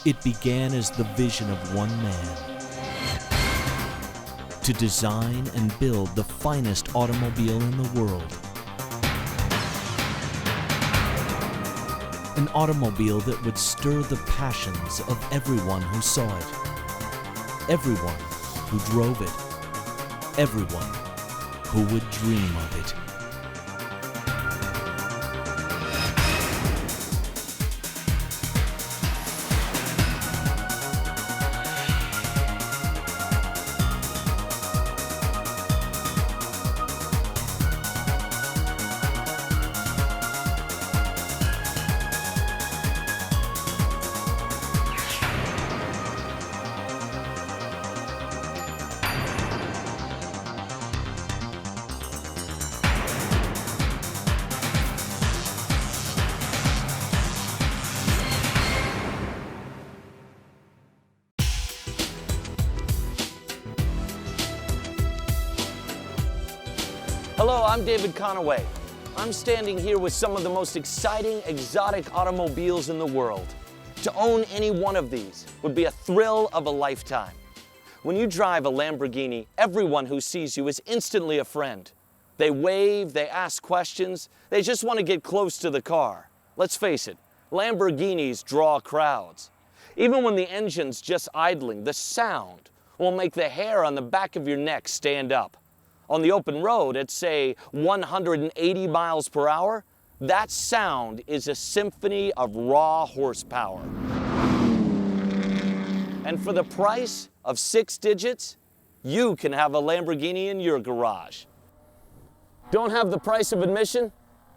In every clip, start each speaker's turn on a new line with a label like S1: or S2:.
S1: It began as the vision of one man to design and build the finest automobile in the world. An automobile that would stir the passions of everyone who saw it, everyone who drove it, everyone who would dream of it.
S2: Hello, I'm David Conaway. I'm standing here with some of the most exciting, exotic automobiles in the world. To own any one of these would be a thrill of a lifetime. When you drive a Lamborghini, everyone who sees you is instantly a friend. They wave, they ask questions, they just want to get close to the car. Let's face it, Lamborghinis draw crowds. Even when the engine's just idling, the sound will make the hair on the back of your neck stand up. On the open road at, say, 180 miles per hour, that sound is a symphony of raw horsepower. And for the price of 6 digits, you can have a Lamborghini in your garage. Don't have the price of admission?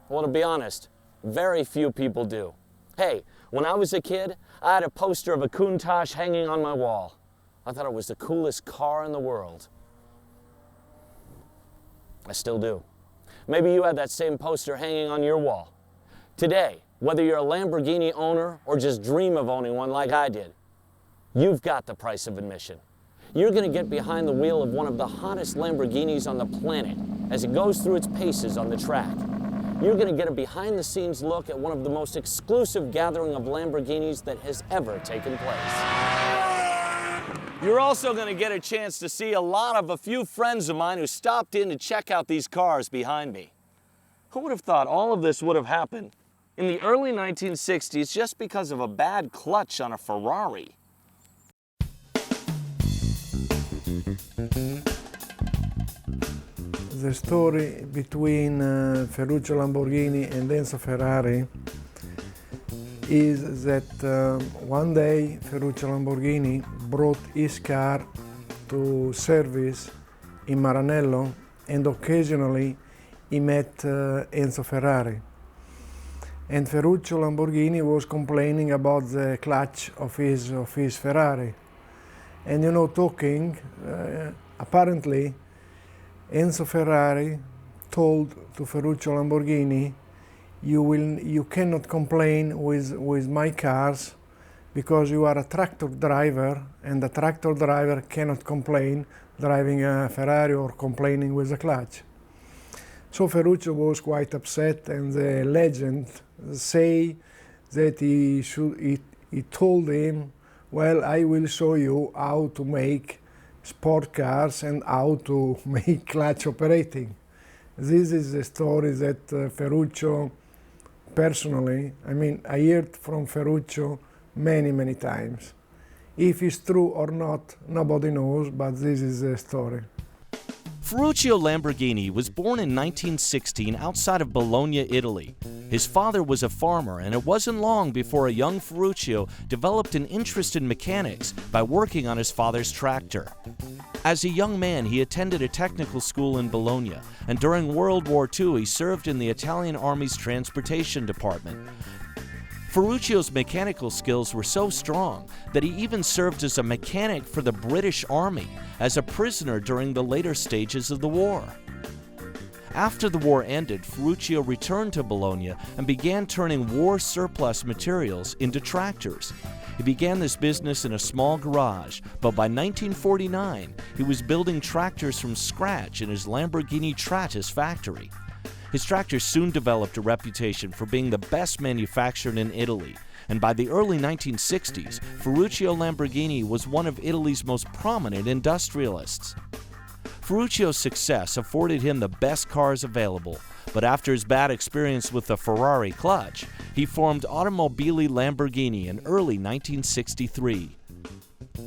S2: Well, to be honest, very few people do. Hey, when I was a kid, I had a poster of a Countach hanging on my wall. I thought it was the coolest car in the world. I still do. Maybe you had that same poster hanging on your wall. Today, whether you're a Lamborghini owner or just dream of owning one like I did, you've got the price of admission. You're going to get behind the wheel of one of the hottest Lamborghinis on the planet as it goes through its paces on the track. You're going to get a behind-the-scenes look at one of the most exclusive gathering of Lamborghinis that has ever taken place. You're also going to get a chance to see a few friends of mine who stopped in to check out these cars behind me. Who would have thought all of this would have happened in the early 1960s just because of a bad clutch on a Ferrari?
S3: The story between Ferruccio Lamborghini and Enzo Ferrari is that one day Ferruccio Lamborghini brought his car to service in Maranello, and occasionally he met Enzo Ferrari. And Ferruccio Lamborghini was complaining about the clutch of his Ferrari. And talking, apparently Enzo Ferrari told to Ferruccio Lamborghini, you cannot complain with my cars because you are a tractor driver, and a tractor driver cannot complain driving a Ferrari or complaining with the clutch. So Ferruccio was quite upset, and the legend say that he told him, well, I will show you how to make sport cars and how to make clutch operating. This is the story that Ferruccio personally, I heard from Ferruccio many times. If it's true or not, nobody knows, but this is the story.
S1: Ferruccio Lamborghini was born in 1916 outside of Bologna, Italy. His father was a farmer, and it wasn't long before a young Ferruccio developed an interest in mechanics by working on his father's tractor. As a young man, he attended a technical school in Bologna, and during World War II, he served in the Italian Army's transportation department. Ferruccio's mechanical skills were so strong that he even served as a mechanic for the British Army as a prisoner during the later stages of the war. After the war ended, Ferruccio returned to Bologna and began turning war surplus materials into tractors. He began this business in a small garage, but by 1949, he was building tractors from scratch in his Lamborghini Tractor factory. His tractors soon developed a reputation for being the best manufactured in Italy, and by the early 1960s, Ferruccio Lamborghini was one of Italy's most prominent industrialists. Ferruccio's success afforded him the best cars available, but after his bad experience with the Ferrari clutch, he formed Automobili Lamborghini in early 1963.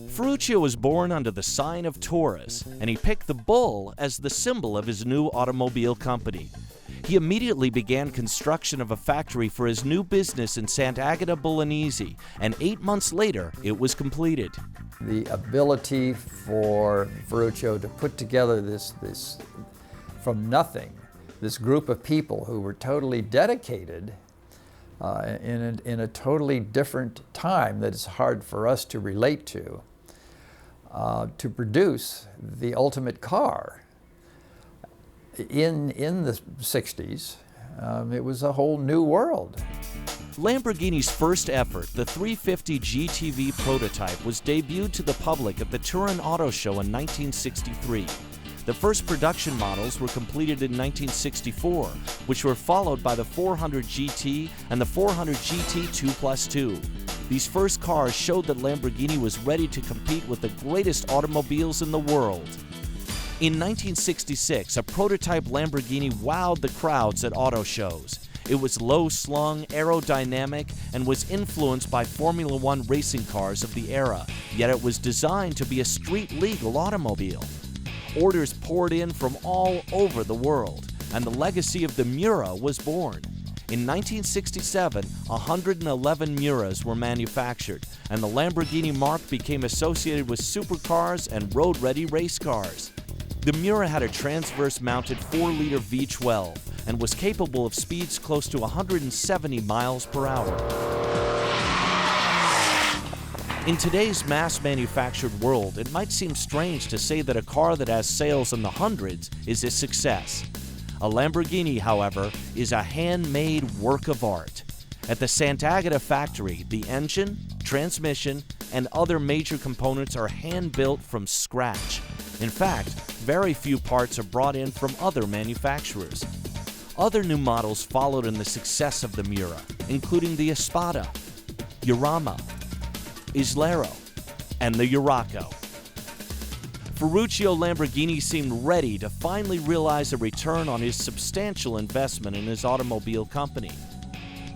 S1: Ferruccio was born under the sign of Taurus, and he picked the bull as the symbol of his new automobile company. He immediately began construction of a factory for his new business in Sant'Agata Bolognese, and 8 months later, it was completed.
S4: The ability for Ferruccio to put together this from nothing, this group of people who were totally dedicated in a totally different time that is hard for us to relate to produce the ultimate car. In the 60s, it was a whole new world.
S1: Lamborghini's first effort, the 350 GTV prototype, was debuted to the public at the Turin Auto Show in 1963. The first production models were completed in 1964, which were followed by the 400 GT and the 400 GT 2+2. These first cars showed that Lamborghini was ready to compete with the greatest automobiles in the world. In 1966, a prototype Lamborghini wowed the crowds at auto shows. It was low-slung, aerodynamic, and was influenced by Formula One racing cars of the era, yet it was designed to be a street-legal automobile. Orders poured in from all over the world, and the legacy of the Miura was born. In 1967, 111 Miuras were manufactured, and the Lamborghini marque became associated with supercars and road-ready race cars. The Miura had a transverse-mounted 4-liter V12 and was capable of speeds close to 170 miles per hour. In today's mass-manufactured world, it might seem strange to say that a car that has sales in the hundreds is a success. A Lamborghini, however, is a handmade work of art. At the Sant'Agata factory, the engine, transmission, and other major components are hand-built from scratch. In fact, very few parts are brought in from other manufacturers. Other new models followed in the success of the Miura, including the Espada, Urama, Islero, and the Urraco. Ferruccio Lamborghini seemed ready to finally realize a return on his substantial investment in his automobile company.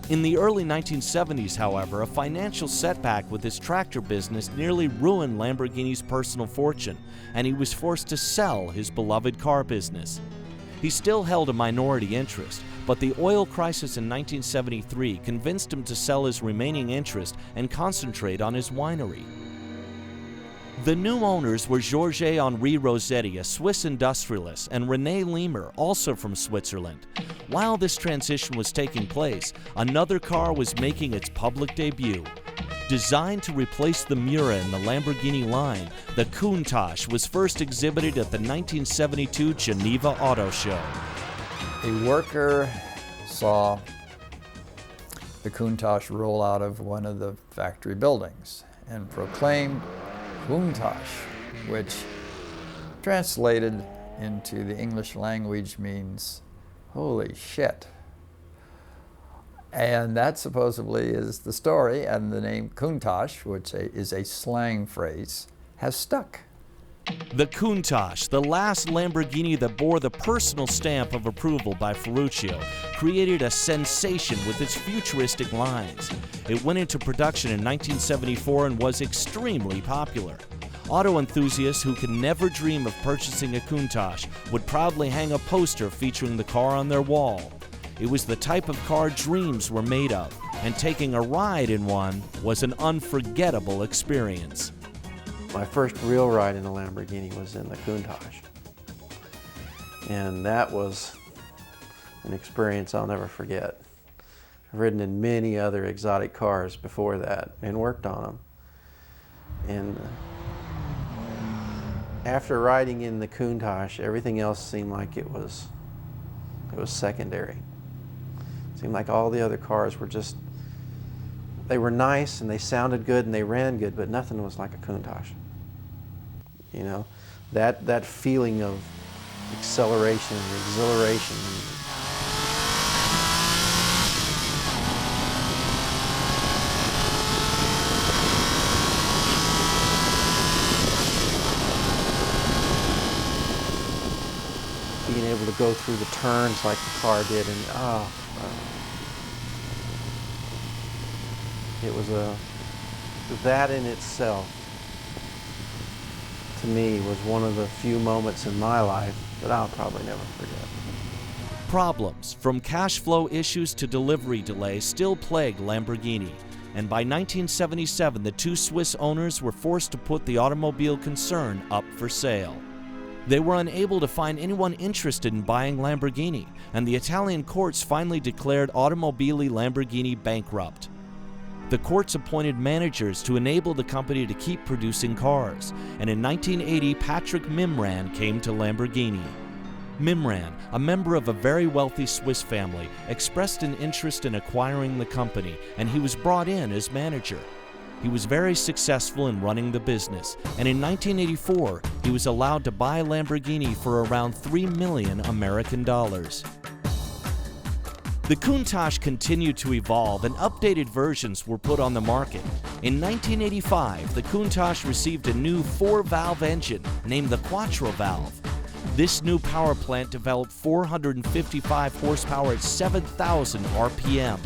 S1: In the early 1970s, however, a financial setback with his tractor business nearly ruined Lamborghini's personal fortune, and he was forced to sell his beloved car business. He still held a minority interest, but the oil crisis in 1973 convinced him to sell his remaining interest and concentrate on his winery. The new owners were Georges-Henri Rossetti, a Swiss industrialist, and René Lemer, also from Switzerland. While this transition was taking place, another car was making its public debut. Designed to replace the Miura in the Lamborghini line, the Countach was first exhibited at the 1972 Geneva Auto Show.
S4: A worker saw the Countach roll out of one of the factory buildings and proclaimed Countach, which translated into the English language means holy shit. And that supposedly is the story, and the name Countach, which is a slang phrase, has stuck.
S1: The Countach, the last Lamborghini that bore the personal stamp of approval by Ferruccio, created a sensation with its futuristic lines. It went into production in 1974 and was extremely popular. Auto enthusiasts who could never dream of purchasing a Countach would proudly hang a poster featuring the car on their wall. It was the type of car dreams were made of, and taking a ride in one was an unforgettable experience.
S5: My first real ride in a Lamborghini was in the Countach. And that was an experience I'll never forget. I've ridden in many other exotic cars before that and worked on them. And after riding in the Countach, everything else seemed like it was secondary. It seemed like all the other cars were just, they were nice and they sounded good and they ran good, but nothing was like a Countach. You know, that feeling of acceleration and exhilaration. able to go through the turns like the car did, and it was that in itself, to me, was one of the few moments in my life that I'll probably never forget.
S1: Problems, from cash flow issues to delivery delays, still plagued Lamborghini, and by 1977 the two Swiss owners were forced to put the automobile concern up for sale. They were unable to find anyone interested in buying Lamborghini, and the Italian courts finally declared Automobili Lamborghini bankrupt. The courts appointed managers to enable the company to keep producing cars, and in 1980 Patrick Mimran came to Lamborghini. Mimran, a member of a very wealthy Swiss family, expressed an interest in acquiring the company, and he was brought in as manager. He was very successful in running the business, and in 1984 he was allowed to buy Lamborghini for around $3 million American dollars. The Countach continued to evolve and updated versions were put on the market. In 1985, the Countach received a new 4-valve engine named the Quattro valve. This new power plant developed 455 horsepower at 7,000 RPM.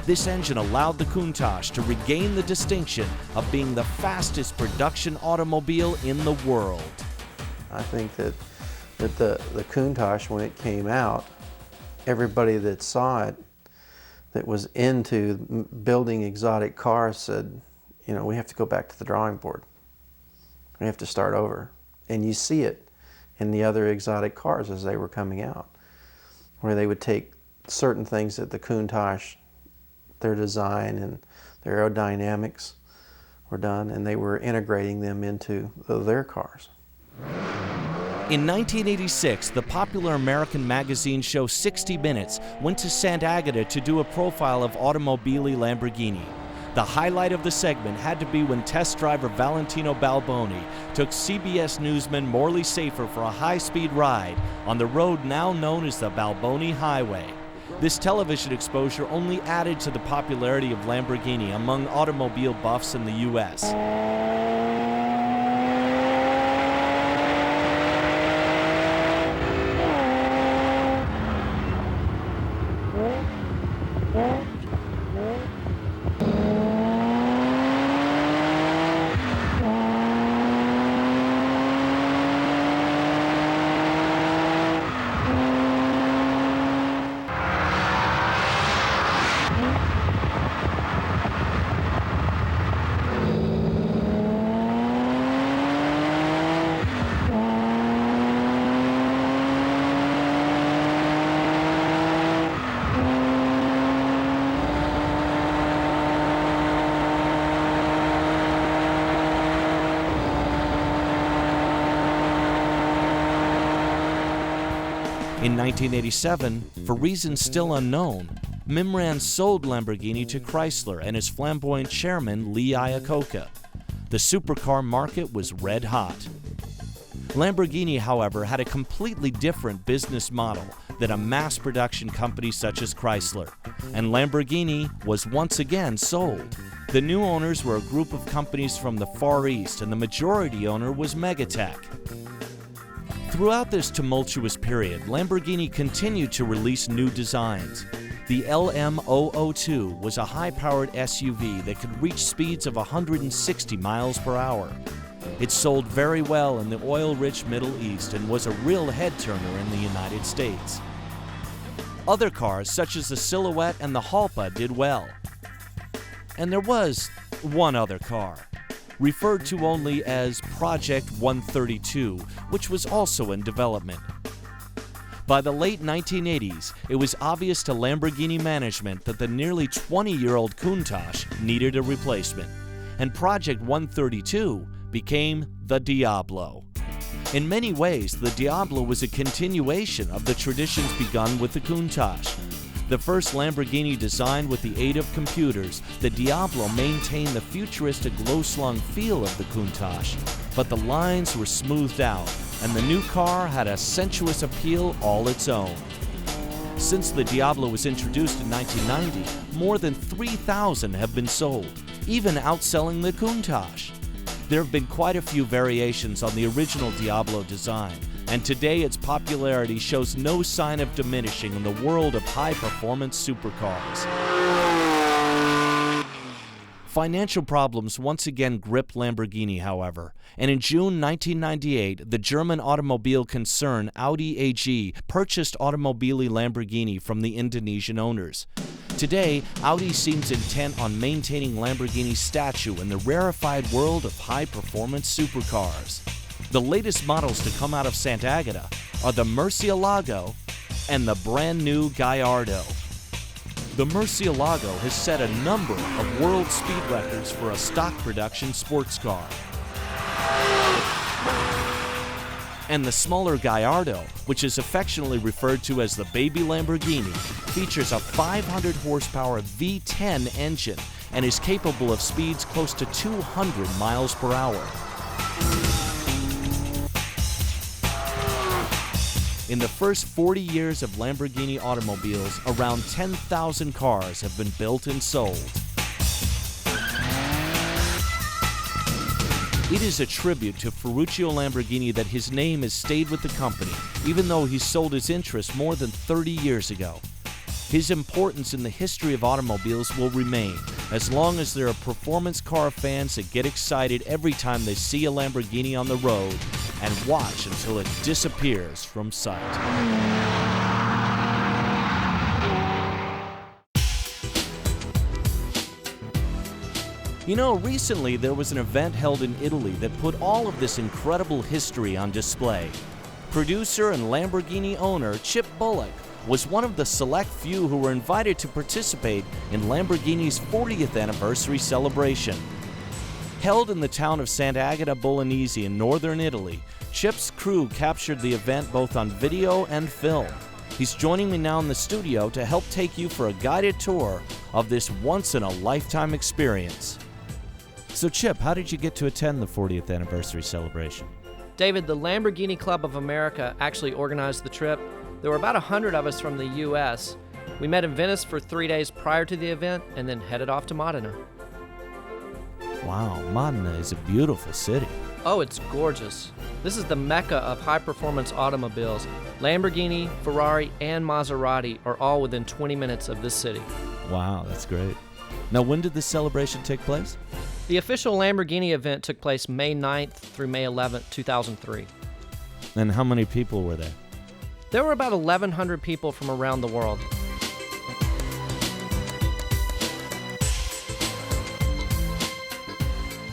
S1: This engine allowed the Countach to regain the distinction of being the fastest production automobile in the world.
S5: I think that the Countach, when it came out, everybody that saw it that was into building exotic cars said, you know, we have to go back to the drawing board. We have to start over. And you see it in the other exotic cars as they were coming out, where they would take certain things that the Countach, their design and their aerodynamics were done, and they were integrating them into their cars.
S1: In 1986, the popular American magazine show 60 Minutes went to Sant'Agata to do a profile of Automobili Lamborghini. The highlight of the segment had to be when test driver Valentino Balboni took CBS newsman Morley Safer for a high-speed ride on the road now known as the Balboni Highway. This television exposure only added to the popularity of Lamborghini among automobile buffs in the U.S. In 1987, for reasons still unknown, Mimran sold Lamborghini to Chrysler and his flamboyant chairman, Lee Iacocca. The supercar market was red hot. Lamborghini, however, had a completely different business model than a mass production company such as Chrysler, and Lamborghini was once again sold. The new owners were a group of companies from the Far East, and the majority owner was Megatech. Throughout this tumultuous period, Lamborghini continued to release new designs. The LM002 was a high-powered SUV that could reach speeds of 160 miles per hour. It sold very well in the oil-rich Middle East and was a real head-turner in the United States. Other cars, such as the Silhouette and the Halpa, did well. And there was one other car, referred to only as Project 132, which was also in development. By the late 1980s, it was obvious to Lamborghini management that the nearly 20-year-old Countach needed a replacement, and Project 132 became the Diablo. In many ways, the Diablo was a continuation of the traditions begun with the Countach. The first Lamborghini designed with the aid of computers, the Diablo maintained the futuristic low-slung feel of the Countach, but the lines were smoothed out, and the new car had a sensuous appeal all its own. Since the Diablo was introduced in 1990, more than 3,000 have been sold, even outselling the Countach. There have been quite a few variations on the original Diablo design. and today its popularity shows no sign of diminishing in the world of high-performance supercars. Financial problems once again gripped Lamborghini, however, and in June 1998, the German automobile concern Audi AG purchased Automobili Lamborghini from the Indonesian owners. Today, Audi seems intent on maintaining Lamborghini's stature in the rarefied world of high-performance supercars. The latest models to come out of Sant'Agata are the Murcielago and the brand new Gallardo. The Murcielago has set a number of world speed records for a stock production sports car. And the smaller Gallardo, which is affectionately referred to as the baby Lamborghini, features a 500 horsepower V10 engine and is capable of speeds close to 200 miles per hour. In the first 40 years of Lamborghini automobiles, around 10,000 cars have been built and sold. It is a tribute to Ferruccio Lamborghini that his name has stayed with the company, even though he sold his interest more than 30 years ago. His importance in the history of automobiles will remain, as long as there are performance car fans that get excited every time they see a Lamborghini on the road and watch until it disappears from sight. You know, recently there was an event held in Italy that put all of this incredible history on display. Producer and Lamborghini owner Chip Bullock was one of the select few who were invited to participate in Lamborghini's 40th anniversary celebration. Held in the town of Sant'Agata Bolognese in northern Italy, Chip's crew captured the event both on video and film. He's joining me now in the studio to help take you for a guided tour of this once-in-a-lifetime experience. So Chip, how did you get to attend the 40th anniversary celebration?
S6: David, the Lamborghini Club of America actually organized the trip. There were about 100 of us from the U.S. We met in Venice for 3 days prior to the event and then headed off to Modena.
S1: Wow, Modena is a beautiful city.
S6: Oh, it's gorgeous. This is the mecca of high-performance automobiles. Lamborghini, Ferrari, and Maserati are all within 20 minutes of this city.
S1: Wow, that's great. Now, when did this celebration take place?
S6: The official Lamborghini event took place May 9th through May 11th, 2003.
S1: And how many people were there?
S6: There were about 1,100 people from around the world.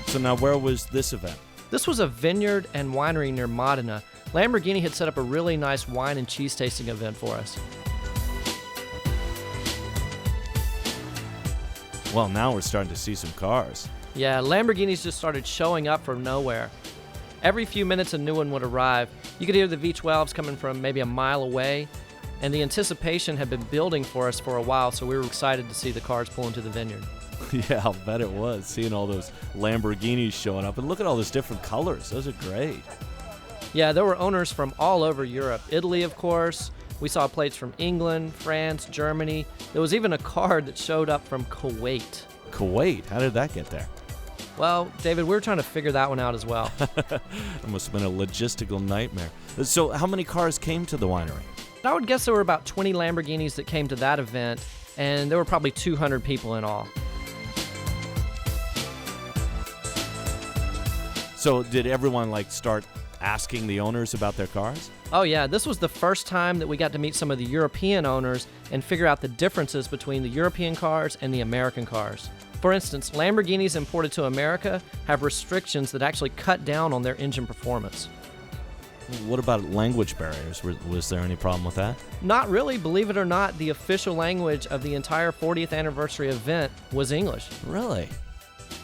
S1: So now, where was this event?
S6: This was a vineyard and winery near Modena. Lamborghini had set up a really nice wine and cheese tasting event for us.
S1: Well, now we're starting to see some cars.
S6: Yeah, Lamborghinis just started showing up from nowhere. Every few minutes a new one would arrive. You could hear the V12s coming from maybe a mile away, and the anticipation had been building for us for a while, so we were excited to see the cars pull into the vineyard.
S1: Yeah, I'll bet it was, seeing all those Lamborghinis showing up. And look at all those different colors. Those are great.
S6: Yeah, there were owners from all over Europe. Italy, of course. We saw plates from England, France, Germany. There was even a car that showed up from Kuwait.
S1: Kuwait? How did that get there?
S6: Well, David, we were trying to figure that one out as well.
S1: It must have been a logistical nightmare. So how many cars came to the winery?
S6: I would guess there were about 20 Lamborghinis that came to that event, and there were probably 200 people in all.
S1: So did everyone start asking the owners about their cars?
S6: Oh yeah, this was the first time that we got to meet some of the European owners and figure out the differences between the European cars and the American cars. For instance, Lamborghinis imported to America have restrictions that actually cut down on their engine performance.
S1: What about language barriers? Was there any problem with that?
S6: Not really. Believe it or not, the official language of the entire 40th anniversary event was English.
S1: Really?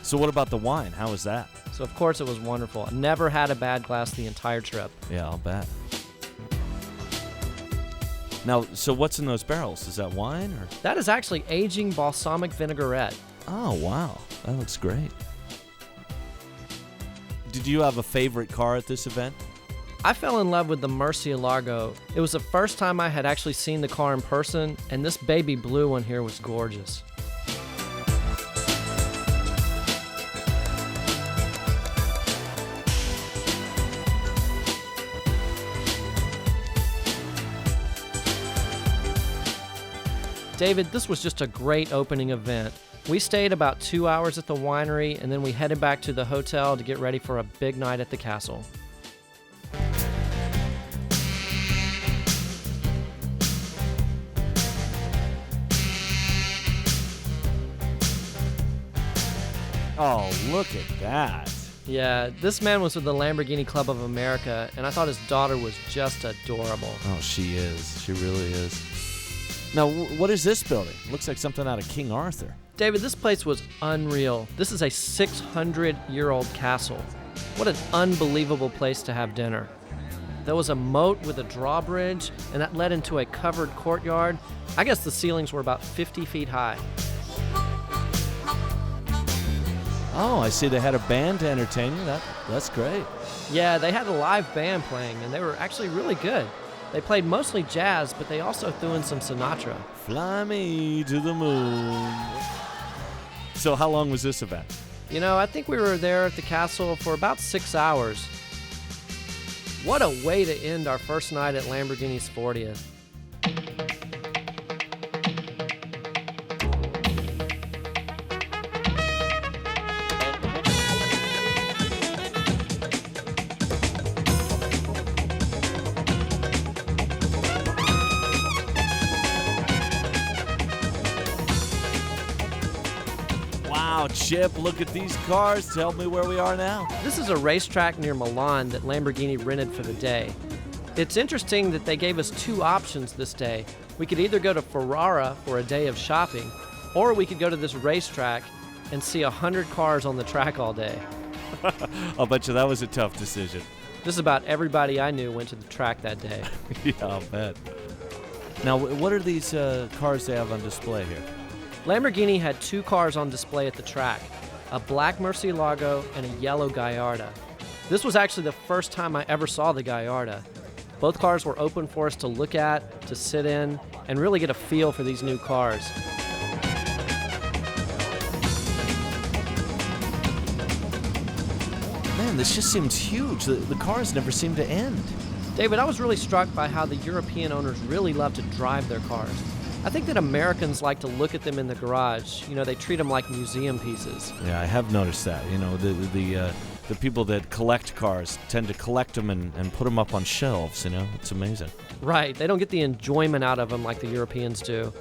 S1: So what about the wine? How was that?
S6: So of course it was wonderful. I never had a bad glass the entire trip.
S1: Yeah, I'll bet. Now, so what's in those barrels? Is that wine or?
S6: That is actually aging balsamic vinaigrette.
S1: Oh, wow. That looks great. Did you have a favorite car at this event?
S6: I fell in love with the Murcielago. It was the first time I had actually seen the car in person, and this baby blue one here was gorgeous. David, this was just a great opening event. We stayed about 2 hours at the winery, and then we headed back to the hotel to get ready for a big night at the castle.
S1: Oh, look at that.
S6: Yeah, this man was with the Lamborghini Club of America, and I thought his daughter was just adorable.
S1: Oh, she is. She really is. Now, what is this building? Looks like something out of King Arthur.
S6: David, this place was unreal. This is a 600-year-old castle. What an unbelievable place to have dinner. There was a moat with a drawbridge, and that led into a covered courtyard. I guess the ceilings were about 50 feet high.
S1: Oh, I see they had a band to entertain you. That's great.
S6: Yeah, they had a live band playing, and they were actually really good. They played mostly jazz, but they also threw in some Sinatra.
S1: Fly me to the moon. So how long was this event?
S6: You know, I think we were there at the castle for about 6 hours. What a way to end our first night at Lamborghini's 40th.
S1: Wow, Chip, look at these cars. Tell me where we are now.
S6: This is a racetrack near Milan that Lamborghini rented for the day. It's interesting that they gave us two options this day. We could either go to Ferrara for a day of shopping, or we could go to this racetrack and see 100 cars on the track all day.
S1: I'll bet you that was a tough decision.
S6: Just about everybody I knew went to the track that day.
S1: Yeah, I'll bet. Now, what are these cars they have on display here?
S6: Lamborghini had two cars on display at the track, a black Murcielago and a yellow Gallardo. This was actually the first time I ever saw the Gallardo. Both cars were open for us to look at, to sit in, and really get a feel for these new cars.
S1: Man, this just seems huge. The cars never seem to end.
S6: David, I was really struck by how the European owners really love to drive their cars. I think that Americans like to look at them in the garage. You know, they treat them like museum pieces.
S1: Yeah, I have noticed that. You know, the people that collect cars tend to collect them and put them up on shelves, you know? It's amazing.
S6: Right, they don't get the enjoyment out of them like the Europeans do.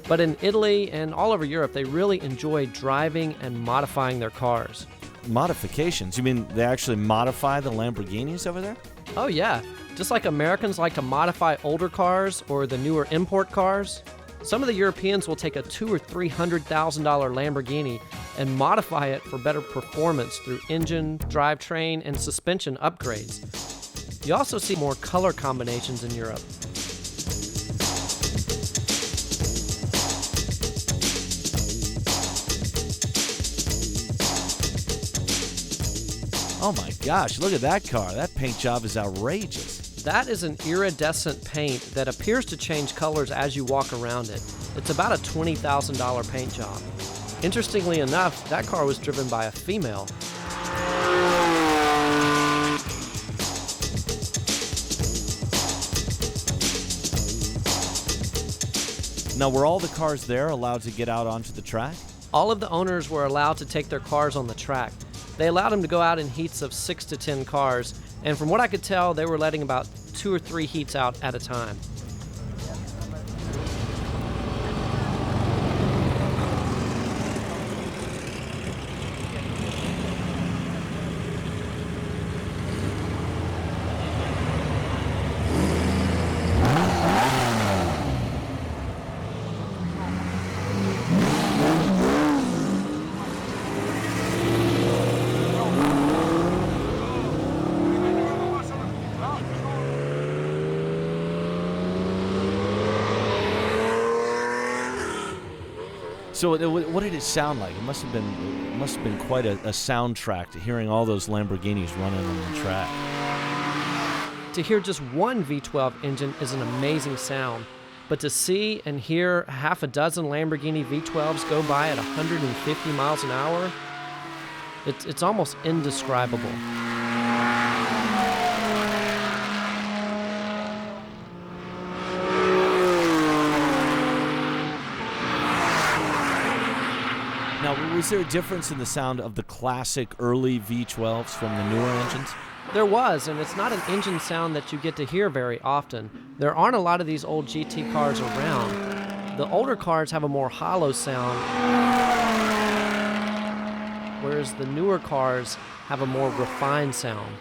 S6: But in Italy and all over Europe, they really enjoy driving and modifying their cars.
S1: Modifications? You mean they actually modify the Lamborghinis over there?
S6: Oh yeah, just like Americans like to modify older cars or the newer import cars. Some of the Europeans will take a $200,000 or $300,000 Lamborghini and modify it for better performance through engine, drivetrain, and suspension upgrades. You also see more color combinations in Europe.
S1: Oh my gosh, look at that car. That paint job is outrageous.
S6: That is an iridescent paint that appears to change colors as you walk around it. It's about a $20,000 paint job. Interestingly enough, that car was driven by a female.
S1: Now, were all the cars there allowed to get out onto the track?
S6: All of the owners were allowed to take their cars on the track. They allowed them to go out in heats of 6 to 10 cars, and from what I could tell, they were letting about 2 or 3 heats out at a time.
S1: So what did it sound like? It must have been quite a soundtrack to hearing all those Lamborghinis running on the track.
S6: To hear just one V12 engine is an amazing sound, but to see and hear half a dozen Lamborghini V12s go by at 150 miles an hour, it's almost indescribable.
S1: Was there a difference in the sound of the classic early V12s from the newer engines?
S6: There was, and it's not an engine sound that you get to hear very often. There aren't a lot of these old GT cars around. The older cars have a more hollow sound, whereas the newer cars have a more refined sound.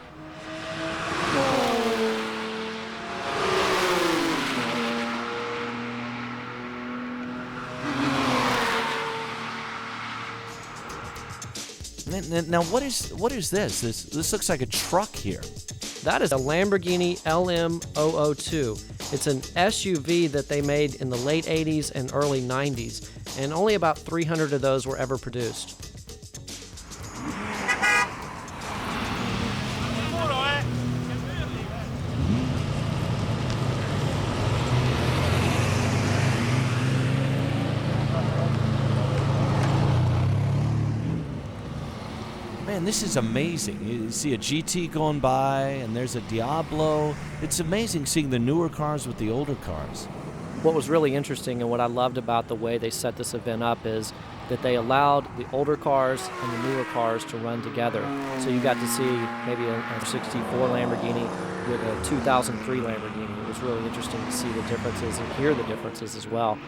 S1: Now, what is this? This looks like a truck here.
S6: That is a Lamborghini LM002. It's an SUV that they made in the late 80s and early 90s, and only about 300 of those were ever produced.
S1: Man, this is amazing. You see a GT going by, and there's a Diablo. It's amazing seeing the newer cars with the older cars.
S6: What was really interesting and what I loved about the way they set this event up is that they allowed the older cars and the newer cars to run together. So you got to see maybe a 64 Lamborghini with a 2003 Lamborghini. It was really interesting to see the differences and hear the differences as well.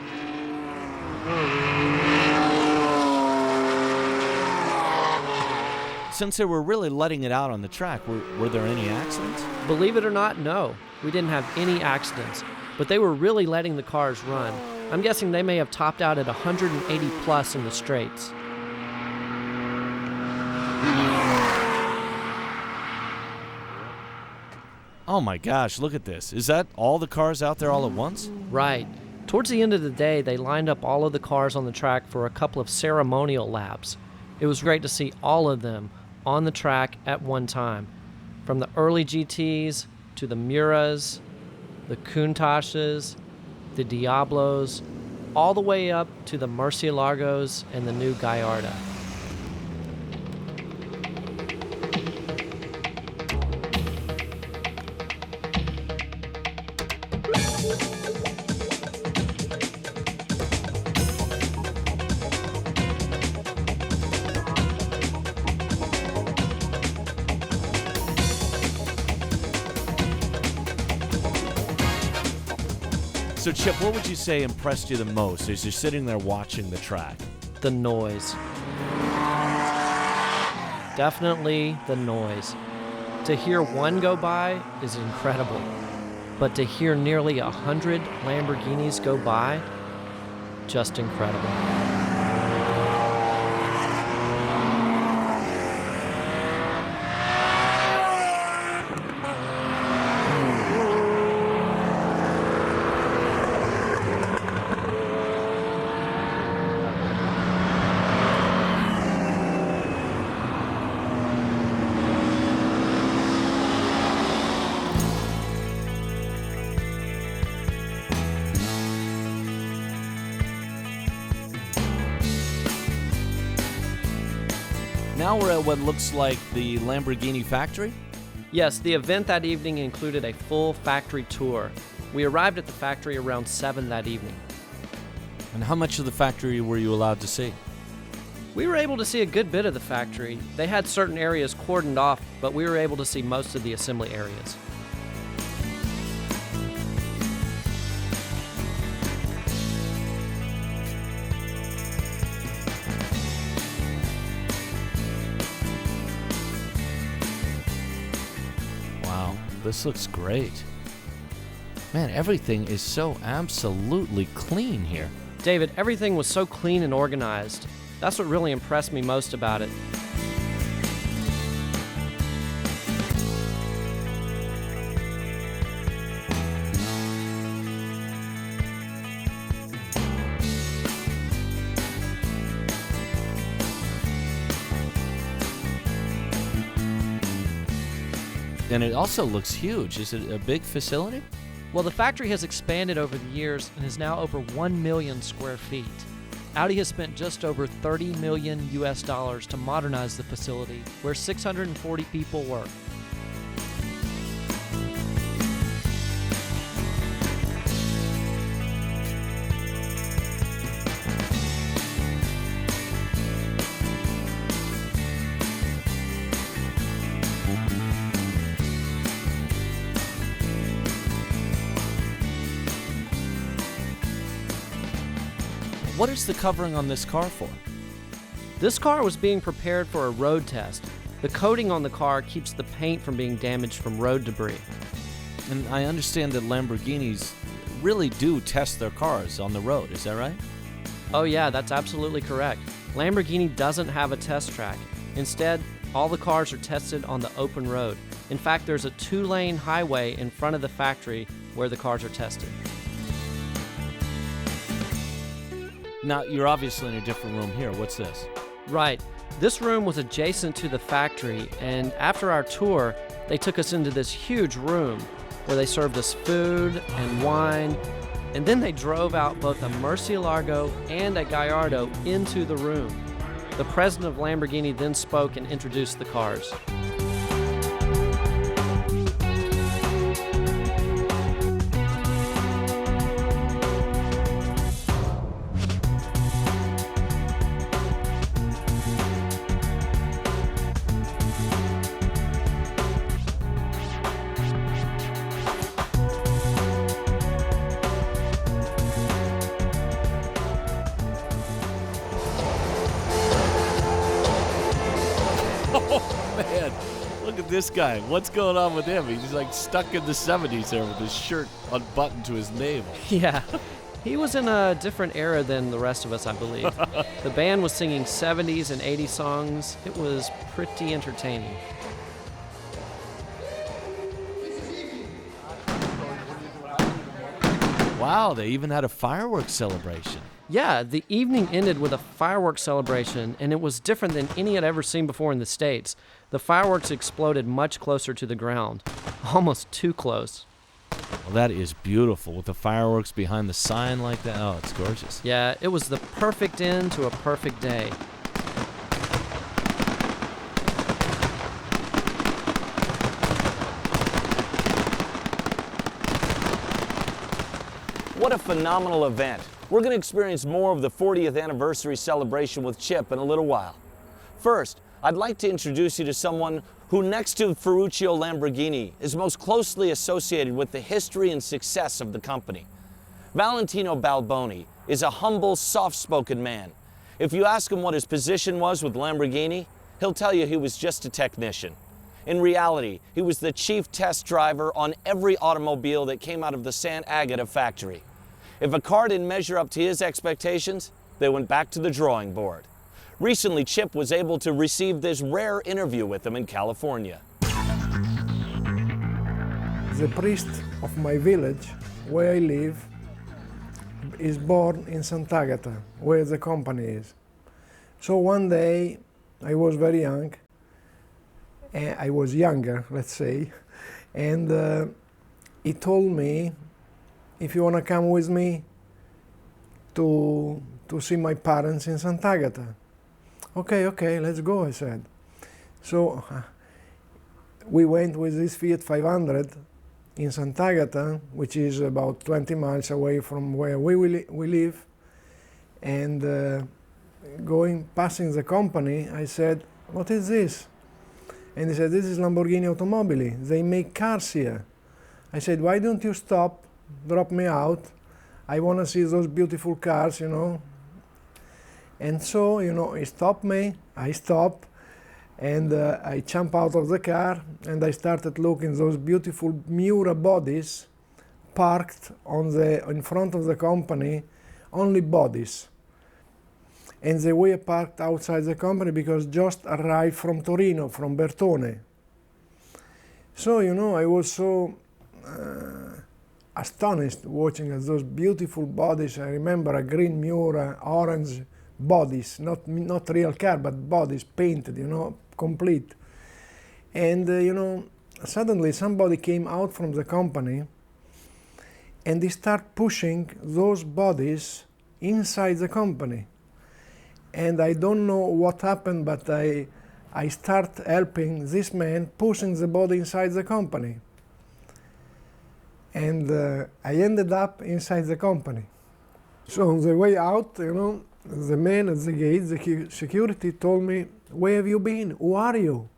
S1: Since they were really letting it out on the track, were there any accidents?
S6: Believe it or not, no. We didn't have any accidents, but they were really letting the cars run. I'm guessing they may have topped out at 180 plus in the straights.
S1: Oh my gosh, look at this. Is that all the cars out there all at once?
S6: Right. Towards the end of the day, they lined up all of the cars on the track for a couple of ceremonial laps. It was great to see all of them on the track at one time. From the early GTs to the Miras, the Countachs, the Diablos, all the way up to the Murcielagos and the new Gallardo.
S1: So Chip, what would you say impressed you the most as you're sitting there watching the track?
S6: The noise. Definitely the noise. To hear one go by is incredible, but to hear nearly 100 Lamborghinis go by, just incredible.
S1: Now we're at what looks like the Lamborghini factory.
S6: Yes, the event that evening included a full factory tour. We arrived at the factory around 7 that evening.
S1: And how much of the factory were you allowed to see?
S6: We were able to see a good bit of the factory. They had certain areas cordoned off, but we were able to see most of the assembly areas.
S1: Wow, this looks great. Man, everything is so absolutely clean here.
S6: David, everything was so clean and organized. That's what really impressed me most about it.
S1: And it also looks huge. Is it a big facility?
S6: Well, the factory has expanded over the years and is now over 1 million square feet. Audi has spent just over $30 million to modernize the facility, where 640 people work.
S1: What is the covering on this car for?
S6: This car was being prepared for a road test. The coating on the car keeps the paint from being damaged from road debris.
S1: And I understand that Lamborghinis really do test their cars on the road, is that right?
S6: Oh yeah, that's absolutely correct. Lamborghini doesn't have a test track. Instead, all the cars are tested on the open road. In fact, there's a 2-lane highway in front of the factory where the cars are tested.
S1: Now, you're obviously in a different room here. What's this?
S6: Right. This room was adjacent to the factory, and after our tour, they took us into this huge room where they served us food and wine, and then they drove out both a Murcielago and a Gallardo into the room. The president of Lamborghini then spoke and introduced the cars.
S1: Man, look at this guy. What's going on with him? He's like stuck in the 70s there with his shirt unbuttoned to his navel.
S6: Yeah, he was in a different era than the rest of us, I believe. The band was singing 70s and 80s songs. It was pretty entertaining.
S1: Wow, they even had a fireworks celebration.
S6: Yeah, the evening ended with a fireworks celebration, and it was different than any I'd ever seen before in the States. The fireworks exploded much closer to the ground, almost too close.
S1: Well, that is beautiful with the fireworks behind the sign like that. Oh, it's gorgeous.
S6: Yeah, it was the perfect end to a perfect day.
S2: What a phenomenal event. We're going to experience more of the 40th anniversary celebration with Chip in a little while. First, I'd like to introduce you to someone who, next to Ferruccio Lamborghini, is most closely associated with the history and success of the company. Valentino Balboni is a humble, soft-spoken man. If you ask him what his position was with Lamborghini, he'll tell you he was just a technician. In reality, he was the chief test driver on every automobile that came out of the San Agata factory. If a car didn't measure up to his expectations, they went back to the drawing board. Recently, Chip was able to receive this rare interview with him in California.
S3: The priest of my village, where I live, is born in Sant'Agata, where the company is. So one day, I was very young, and I was younger, let's say, and he told me, if you want to come with me to see my parents in Sant'Agata. Okay, let's go, I said. So we went with this Fiat 500 in Sant'Agata, which is about 20 miles away from where we live, and passing the company, I said, what is this? And he said, this is Lamborghini Automobili. They make cars here. I said, why don't you stop? Drop me out. I want to see those beautiful cars, you know. And so, you know, he stopped me. I stopped, and I jump out of the car, and I started looking those beautiful Miura bodies parked in front of the company, only bodies. And they were parked outside the company because just arrived from Torino, from Bertone. So, you know, I was so astonished watching those beautiful bodies. I remember a green Miura, orange bodies, not real car, but bodies painted, you know, complete. And, you know, suddenly somebody came out from the company and they start pushing those bodies inside the company. And I don't know what happened, but I start helping this man pushing the body inside the company. And I ended up inside the company. So on the way out, you know, the man at the gate, the security told me, where have you been? Who are you?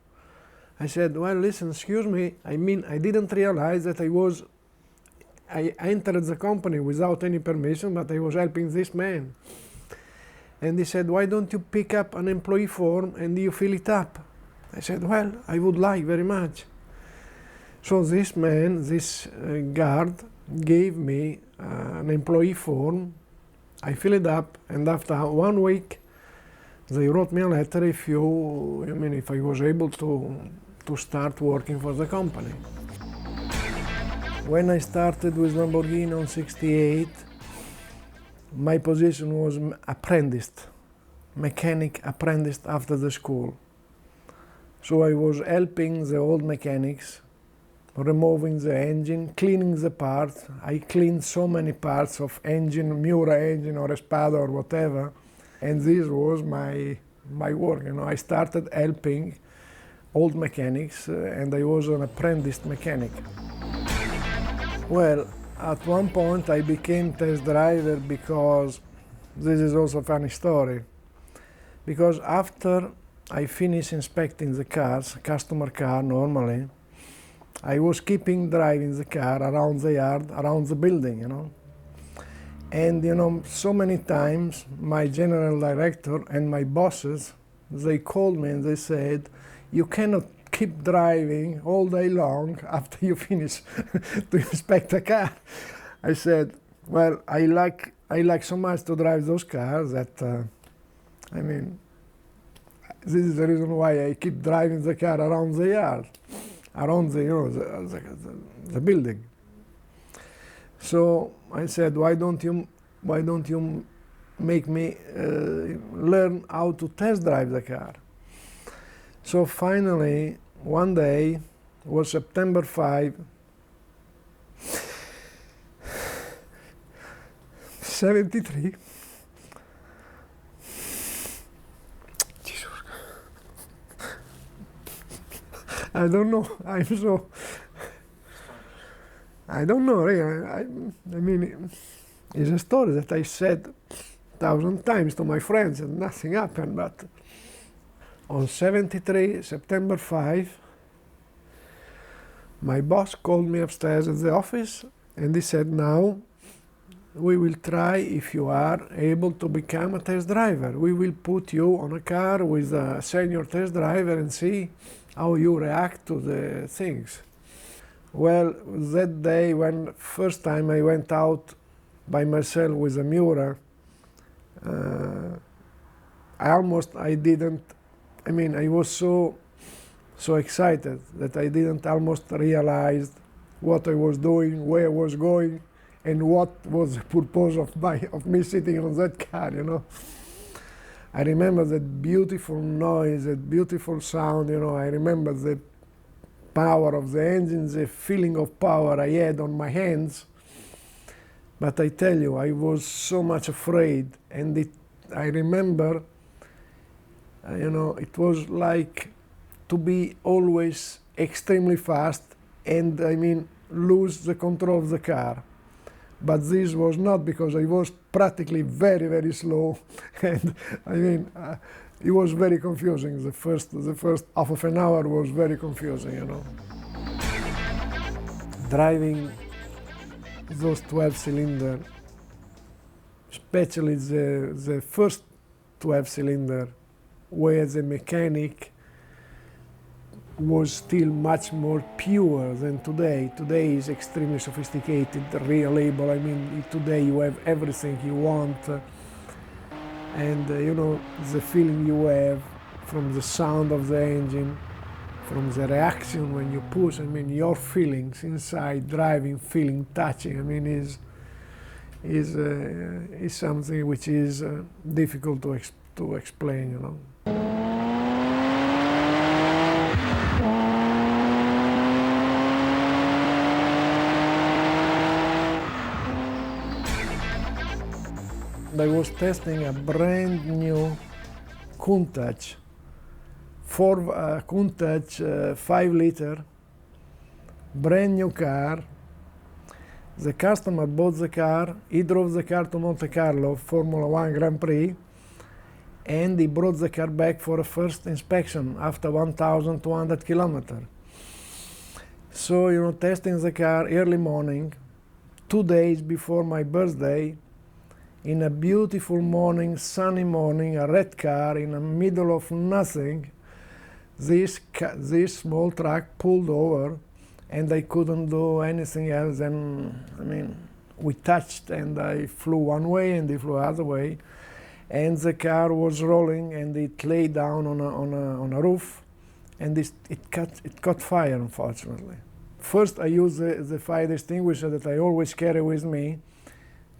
S3: I said, well, listen, excuse me. I mean, I didn't realize that I entered the company without any permission, but I was helping this man. And he said, why don't you pick up an employee form and you fill it up? I said, well, I would like very much. So this man, this guard, gave me an employee form. I filled it up, and after 1 week, they wrote me a letter if I was able to start working for the company. When I started with Lamborghini on 68, my position was mechanic apprentice after the school. So I was helping the old mechanics, removing the engine, cleaning the parts. I cleaned so many parts of engine, Miura engine or Espada or whatever, and this was my work. I started helping old mechanics, and I was an apprentice mechanic. Well, at one point I became test driver because this is also a funny story. Because after I finished inspecting the cars, customer car normally, I was keeping driving the car around the yard, around the building, And so many times my general director and my bosses, they called me and they said, you cannot keep driving all day long after you finish to inspect a car. I said, well, I like so much to drive those cars that, this is the reason why I keep driving the car around the yard, around the building. So I said, why don't you make me learn how to test drive the car? So finally, one day, was September 5, 73. I don't know. I don't know, really. It's a story that I said 1,000 times to my friends and nothing happened, but on 73, September 5, my boss called me upstairs at the office and he said, now we will try if you are able to become a test driver. We will put you on a car with a senior test driver and see how you react to the things. Well, that day when first time I went out by myself with a Miura, I was so excited that I didn't almost realize what I was doing, where I was going, and what was the purpose of me sitting on that car, I remember that beautiful noise, that beautiful sound, I remember the power of the engine, the feeling of power I had on my hands. But I tell you, I was so much afraid, and I remember, it was like to be always extremely fast and, lose the control of the car. But this was not because I was practically very, very slow, and it was very confusing. The first half of an hour was very confusing, Driving those 12-cylinder, especially the first 12-cylinder, where the mechanic was still much more pure than today. Today is extremely sophisticated, reliable. Today you have everything you want. And the feeling you have from the sound of the engine, from the reaction when you push, your feelings inside, driving, feeling, touching, is something which is difficult to explain, I was testing a brand new Countach, Countach 5 liter, brand new car. The customer bought the car, he drove the car to Monte Carlo, Formula 1 Grand Prix, and he brought the car back for a first inspection after 1,200 kilometers. So, testing the car early morning, 2 days before my birthday, in a beautiful morning, sunny morning, a red car in the middle of nothing. This small truck pulled over, and I couldn't do anything else. And we touched, and I flew one way, and they flew the other way, and the car was rolling, and it lay down on a roof, and it caught fire, unfortunately. First, I used the fire extinguisher that I always carry with me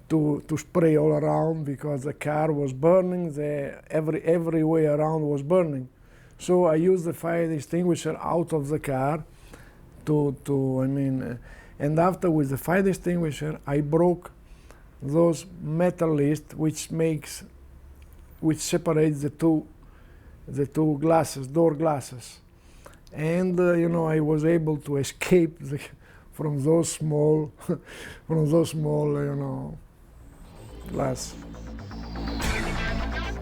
S3: to spray all around, because the car was burning. Every way around was burning. So I used the fire extinguisher out of the car and after, with the fire extinguisher, I broke those metal lists which separates the two glasses, door glasses. And I was able to escape from those small glass.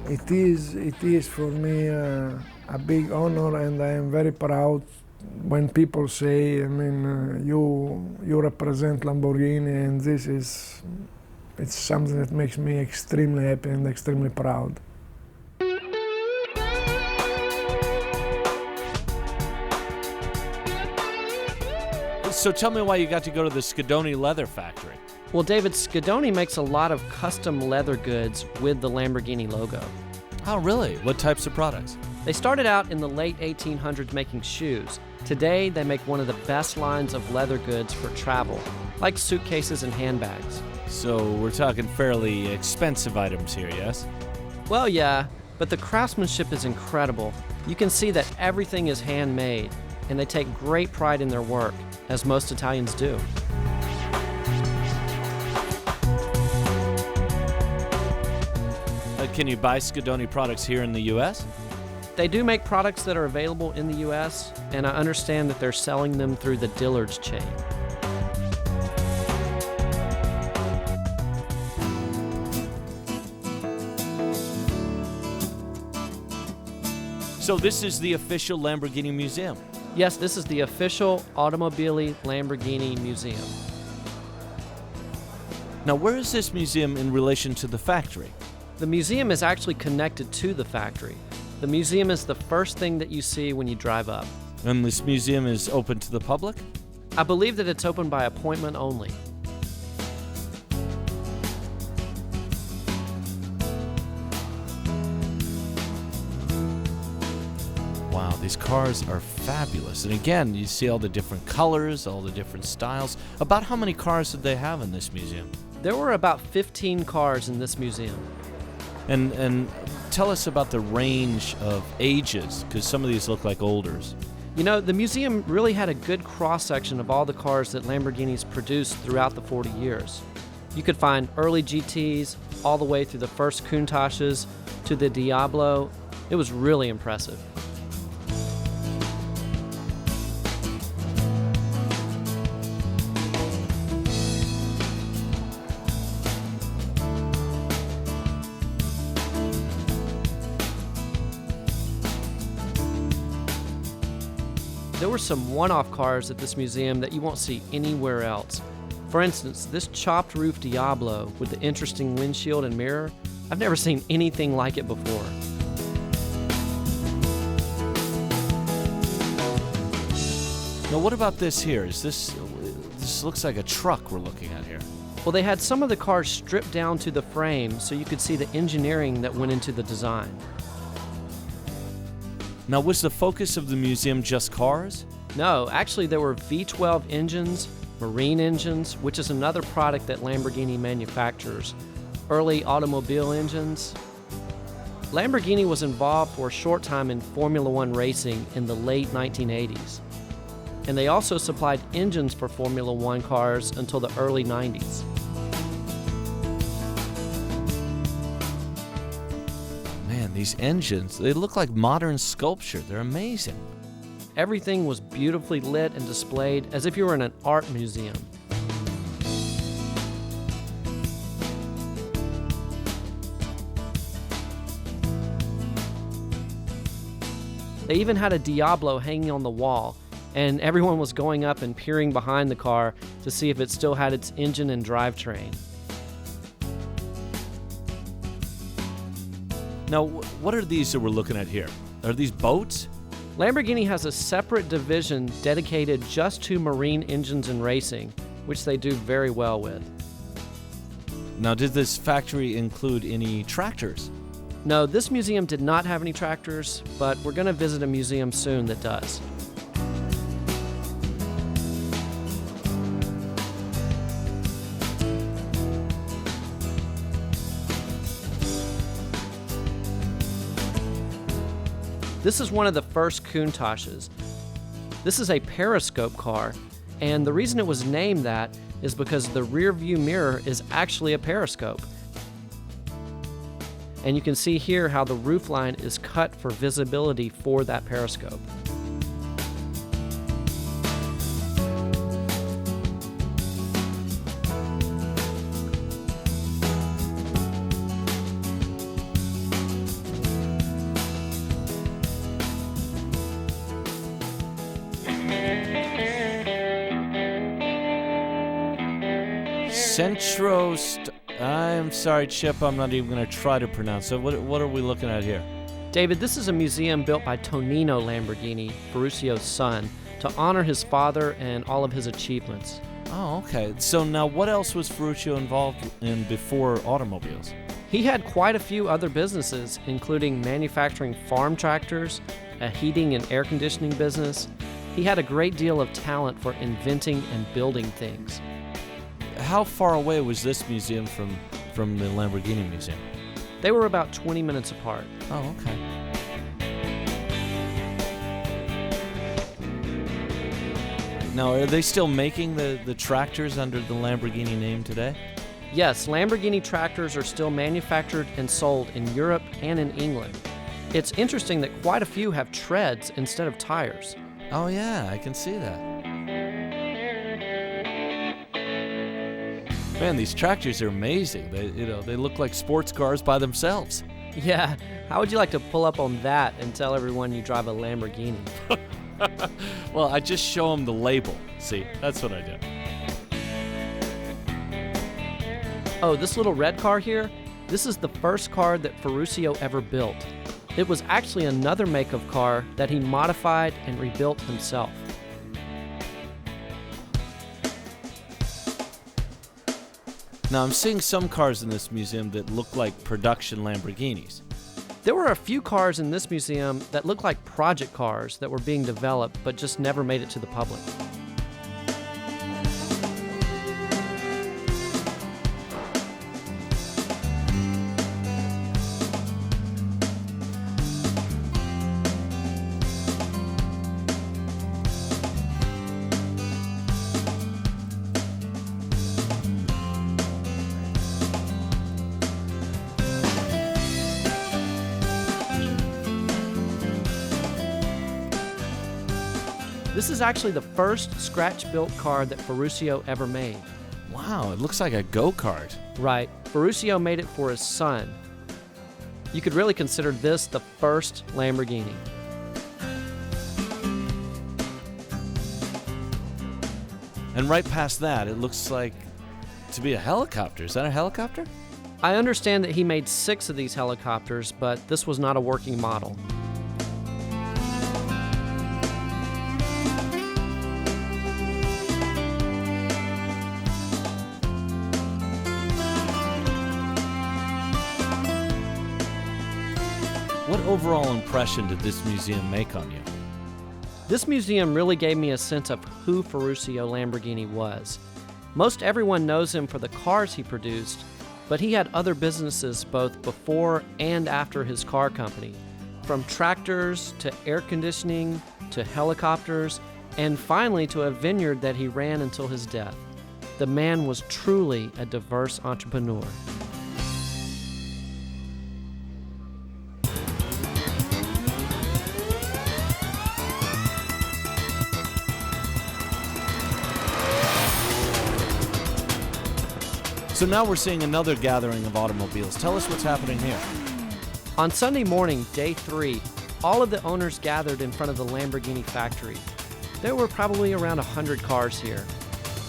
S3: It is for me a big honor, and I am very proud when people say, you represent Lamborghini, and it's something that makes me extremely happy and extremely proud.
S1: So tell me why you got to go to the Sconi leather factory.
S6: Well, David, Sconi makes a lot of custom leather goods with the Lamborghini logo.
S1: Oh, really? What types of products?
S6: They started out in the late 1800s making shoes. Today, they make one of the best lines of leather goods for travel, like suitcases and handbags.
S1: So we're talking fairly expensive items here, yes?
S6: Well, yeah, but the craftsmanship is incredible. You can see that everything is handmade, and they take great pride in their work, as most Italians do.
S1: Can you buy Sconi products here in the U.S.?
S6: They do make products that are available in the U.S., and I understand that they're selling them through the Dillard's chain.
S1: So this is the official Lamborghini Museum.
S6: Yes, this is the official Automobili Lamborghini Museum.
S1: Now, where is this museum in relation to the factory?
S6: The museum is actually connected to the factory. The museum is the first thing that you see when you drive up.
S1: And this museum is open to the public?
S6: I believe that it's open by appointment only.
S1: Wow, these cars are fabulous. And again, you see all the different colors, all the different styles. About how many cars did they have in this museum?
S6: There were about 15 cars in this museum.
S1: And tell us about the range of ages, because some of these look like olders.
S6: You know, the museum really had a good cross-section of all the cars that Lamborghinis produced throughout the 40 years. You could find early GTs all the way through the first Countachs to the Diablo. It was really impressive. There were some one-off cars at this museum that you won't see anywhere else. For instance, this chopped roof Diablo with the interesting windshield and mirror, I've never seen anything like it before.
S1: Now, what about this here? This looks like a truck we're looking at here.
S6: Well, they had some of the cars stripped down to the frame so you could see the engineering that went into the design.
S1: Now, was the focus of the museum just cars?
S6: No, actually there were V12 engines, marine engines, which is another product that Lamborghini manufactures, early automobile engines. Lamborghini was involved for a short time in Formula One racing in the late 1980s. And they also supplied engines for Formula One cars until the early 90s.
S1: Man, these engines, they look like modern sculpture. They're amazing.
S6: Everything was beautifully lit and displayed as if you were in an art museum. They even had a Diablo hanging on the wall, and everyone was going up and peering behind the car to see if it still had its engine and drivetrain.
S1: Now, what are these that we're looking at here? Are these boats?
S6: Lamborghini has a separate division dedicated just to marine engines and racing, which they do very well with.
S1: Now, did this factory include any tractors?
S6: No, this museum did not have any tractors, but we're going to visit a museum soon that does. This is one of the first Countachs. This is a periscope car, and the reason it was named that is because the rear view mirror is actually a periscope. And you can see here how the roofline is cut for visibility for that periscope.
S1: I'm sorry, Chip, I'm not even going to try to pronounce it. What are we looking at here?
S6: David, this is a museum built by Tonino Lamborghini, Ferruccio's son, to honor his father and all of his achievements.
S1: Oh, okay. So now what else was Ferruccio involved in before automobiles?
S6: He had quite a few other businesses, including manufacturing farm tractors, a heating and air conditioning business. He had a great deal of talent for inventing and building things.
S1: How far away was this museum from the Lamborghini Museum?
S6: They were about 20 minutes apart.
S1: Oh, okay. Now, are they still making the tractors under the Lamborghini name today?
S6: Yes, Lamborghini tractors are still manufactured and sold in Europe and in England. It's interesting that quite a few have treads instead of tires.
S1: Oh yeah, I can see that. Man, these tractors are amazing. They look like sports cars by themselves.
S6: Yeah, how would you like to pull up on that and tell everyone you drive a Lamborghini?
S1: Well, I just show them the label. See, that's what I do.
S6: Oh, this little red car here? This is the first car that Ferruccio ever built. It was actually another make of car that he modified and rebuilt himself.
S1: Now, I'm seeing some cars in this museum that look like production Lamborghinis.
S6: There were a few cars in this museum that looked like project cars that were being developed but just never made it to the public. This is actually the first scratch-built car that Ferruccio ever made.
S1: Wow, it looks like a go-kart.
S6: Right, Ferruccio made it for his son. You could really consider this the first Lamborghini.
S1: And right past that, it looks like to be a helicopter. Is that a helicopter?
S6: I understand that he made 6 of these helicopters, but this was not a working model.
S1: What overall impression did this museum make on you?
S6: This museum really gave me a sense of who Ferruccio Lamborghini was. Most everyone knows him for the cars he produced, but he had other businesses both before and after his car company, from tractors to air conditioning to helicopters, and finally to a vineyard that he ran until his death. The man was truly a diverse entrepreneur.
S1: So now we're seeing another gathering of automobiles. Tell us what's happening here.
S6: On Sunday morning, day 3, all of the owners gathered in front of the Lamborghini factory. There were probably around 100 cars here.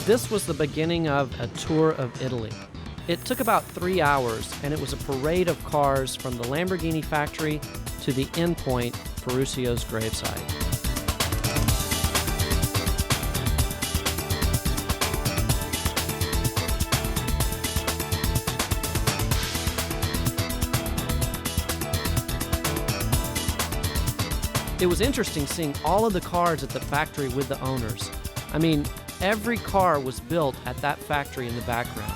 S6: This was the beginning of a tour of Italy. It took about 3 hours, and it was a parade of cars from the Lamborghini factory to the endpoint, Ferruccio's gravesite. It was interesting seeing all of the cars at the factory with the owners. I mean, every car was built at that factory in the background.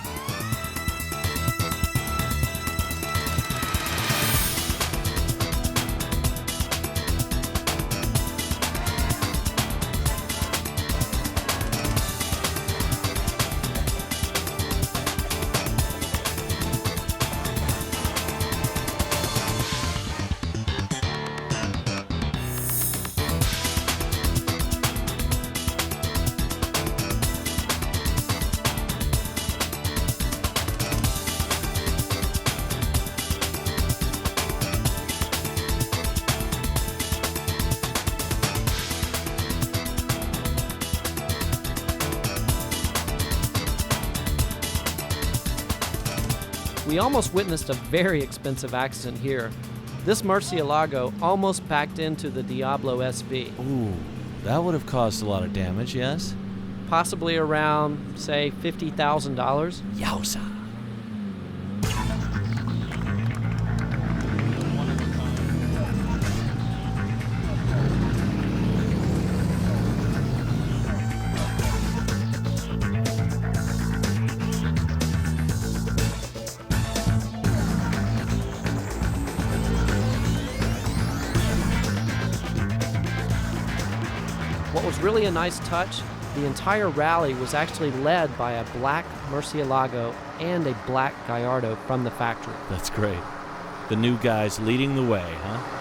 S6: We almost witnessed a very expensive accident here. This Murcielago almost backed into the Diablo SV.
S1: Ooh, that would have caused a lot of damage, yes?
S6: Possibly around, say, $50,000.
S1: Yowza.
S6: What was really a nice touch, the entire rally was actually led by a black Murcielago and a black Gallardo from the factory.
S1: That's great. The new guys leading the way, huh?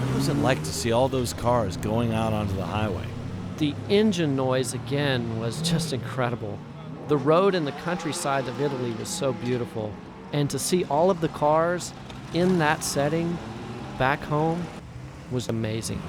S1: What was it like to see all those cars going out onto the highway?
S6: The engine noise, again, was just incredible. The road in the countryside of Italy was so beautiful, and to see all of the cars in that setting back home was amazing.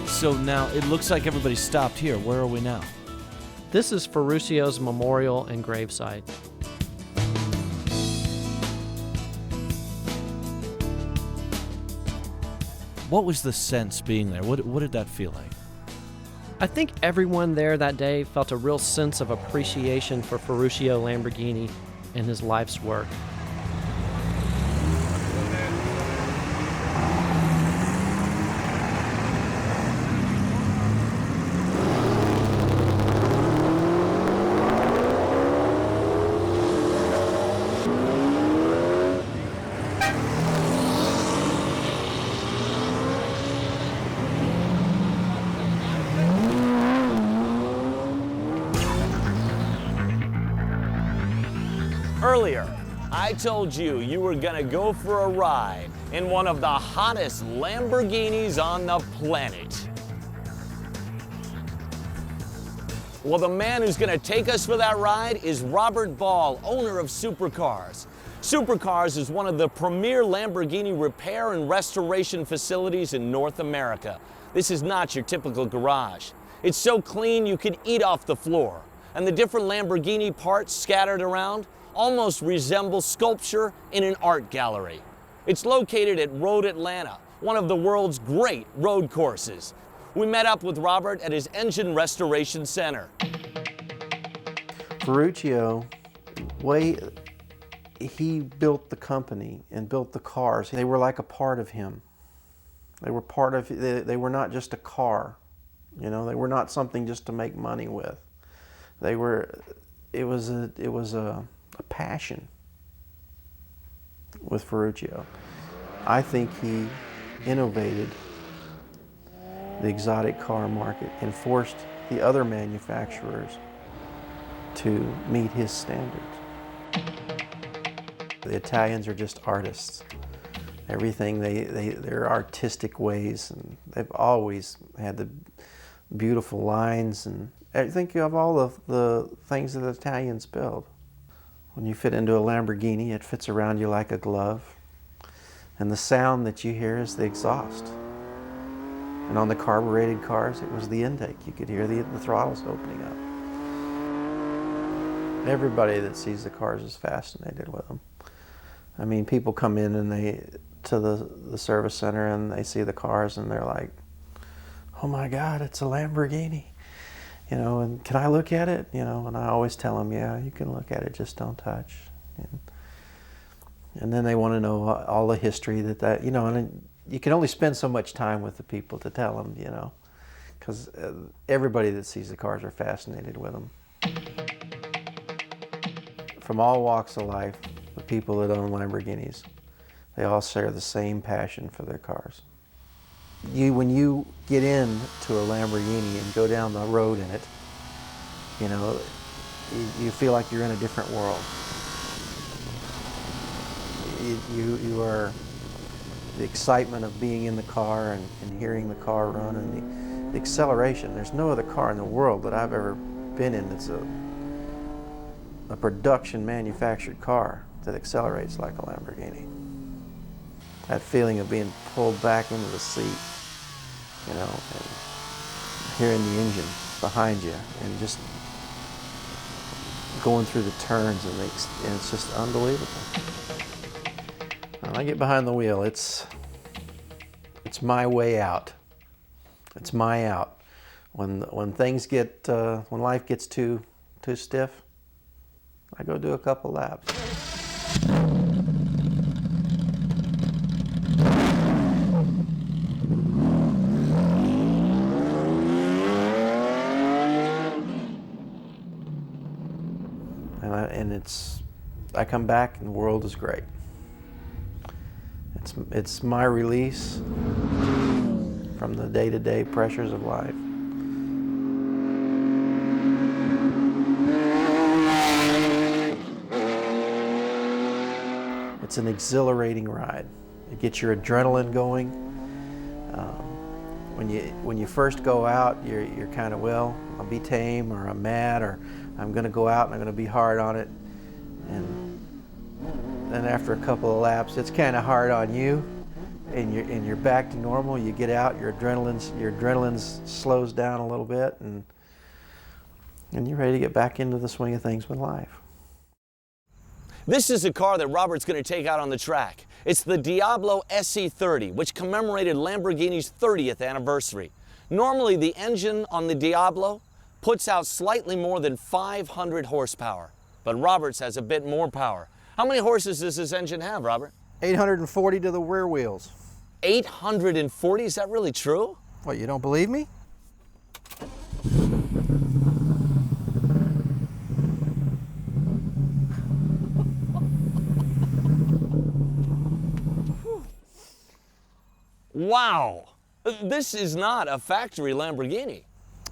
S1: So now it looks like everybody stopped here. Where are we now?
S6: This is Ferruccio's memorial and gravesite.
S1: What was the sense being there? What did that feel like?
S6: I think everyone there that day felt a real sense of appreciation for Ferruccio Lamborghini and his life's work.
S2: Earlier, I told you you were gonna go for a ride in one of the hottest Lamborghinis on the planet. Well, the man who's gonna take us for that ride is Robert Ball, owner of Supercars. Supercars is one of the premier Lamborghini repair and restoration facilities in North America. This is not your typical garage. It's so clean you could eat off the floor. And the different Lamborghini parts scattered around almost resemble sculpture in an art gallery. It's located at Road Atlanta, one of the world's great road courses. We met up with Robert at his engine restoration center.
S5: Ferruccio, he built the company and built the cars. They were like a part of him. They were part of, they were not just a car, you know, they were not something just to make money with. They were, it was a passion with Ferruccio. I think he innovated the exotic car market and forced the other manufacturers to meet his standards. The Italians are just artists. Everything, their artistic ways, and they've always had the beautiful lines, and I think of all the things that the Italians build. When you fit into a Lamborghini, it fits around you like a glove. And the sound that you hear is the exhaust. And on the carbureted cars, it was the intake. You could hear the throttles opening up. Everybody that sees the cars is fascinated with them. I mean, people come in and to the service center and they see the cars and they're like, oh my God, it's a Lamborghini. You know, and can I look at it? You know, and I always tell them, yeah, you can look at it, just don't touch. And then they want to know all the history that you know, and you can only spend so much time with the people to tell them, you know, because everybody that sees the cars are fascinated with them. From all walks of life, the people that own Lamborghinis, they all share the same passion for their cars. When you get into a Lamborghini and go down the road in it, you know, you feel like you're in a different world. You are the excitement of being in the car and hearing the car run, and the acceleration. There's no other car in the world that I've ever been in that's a production manufactured car that accelerates like a Lamborghini. That feeling of being pulled back into the seat, you know, and hearing the engine behind you and just going through the turns, and it's just unbelievable. When I get behind the wheel, it's my way out. It's my out. When things get when life gets too stiff, I go do a couple laps. And I come back and the world is great. It's my release from the day-to-day pressures of life. It's an exhilarating ride. It gets your adrenaline going. When you first go out, you're kind of, well, I'll be tame, or I'm mad, or I'm going to go out and I'm going to be hard on it. And then after a couple of laps, it's kind of hard on you, and you're back to normal. You get out, your adrenaline slows down a little bit, and you're ready to get back into the swing of things with life.
S2: This is a car that Robert's going to take out on the track. It's the Diablo SE30, which commemorated Lamborghini's 30th anniversary. Normally, the engine on the Diablo puts out slightly more than 500 horsepower, but Robert's has a bit more power. How many horses does this engine have, Robert?
S5: 840 to the rear wheels.
S2: 840? Is that really true?
S5: What, you don't believe me?
S2: Wow! This is not a factory Lamborghini.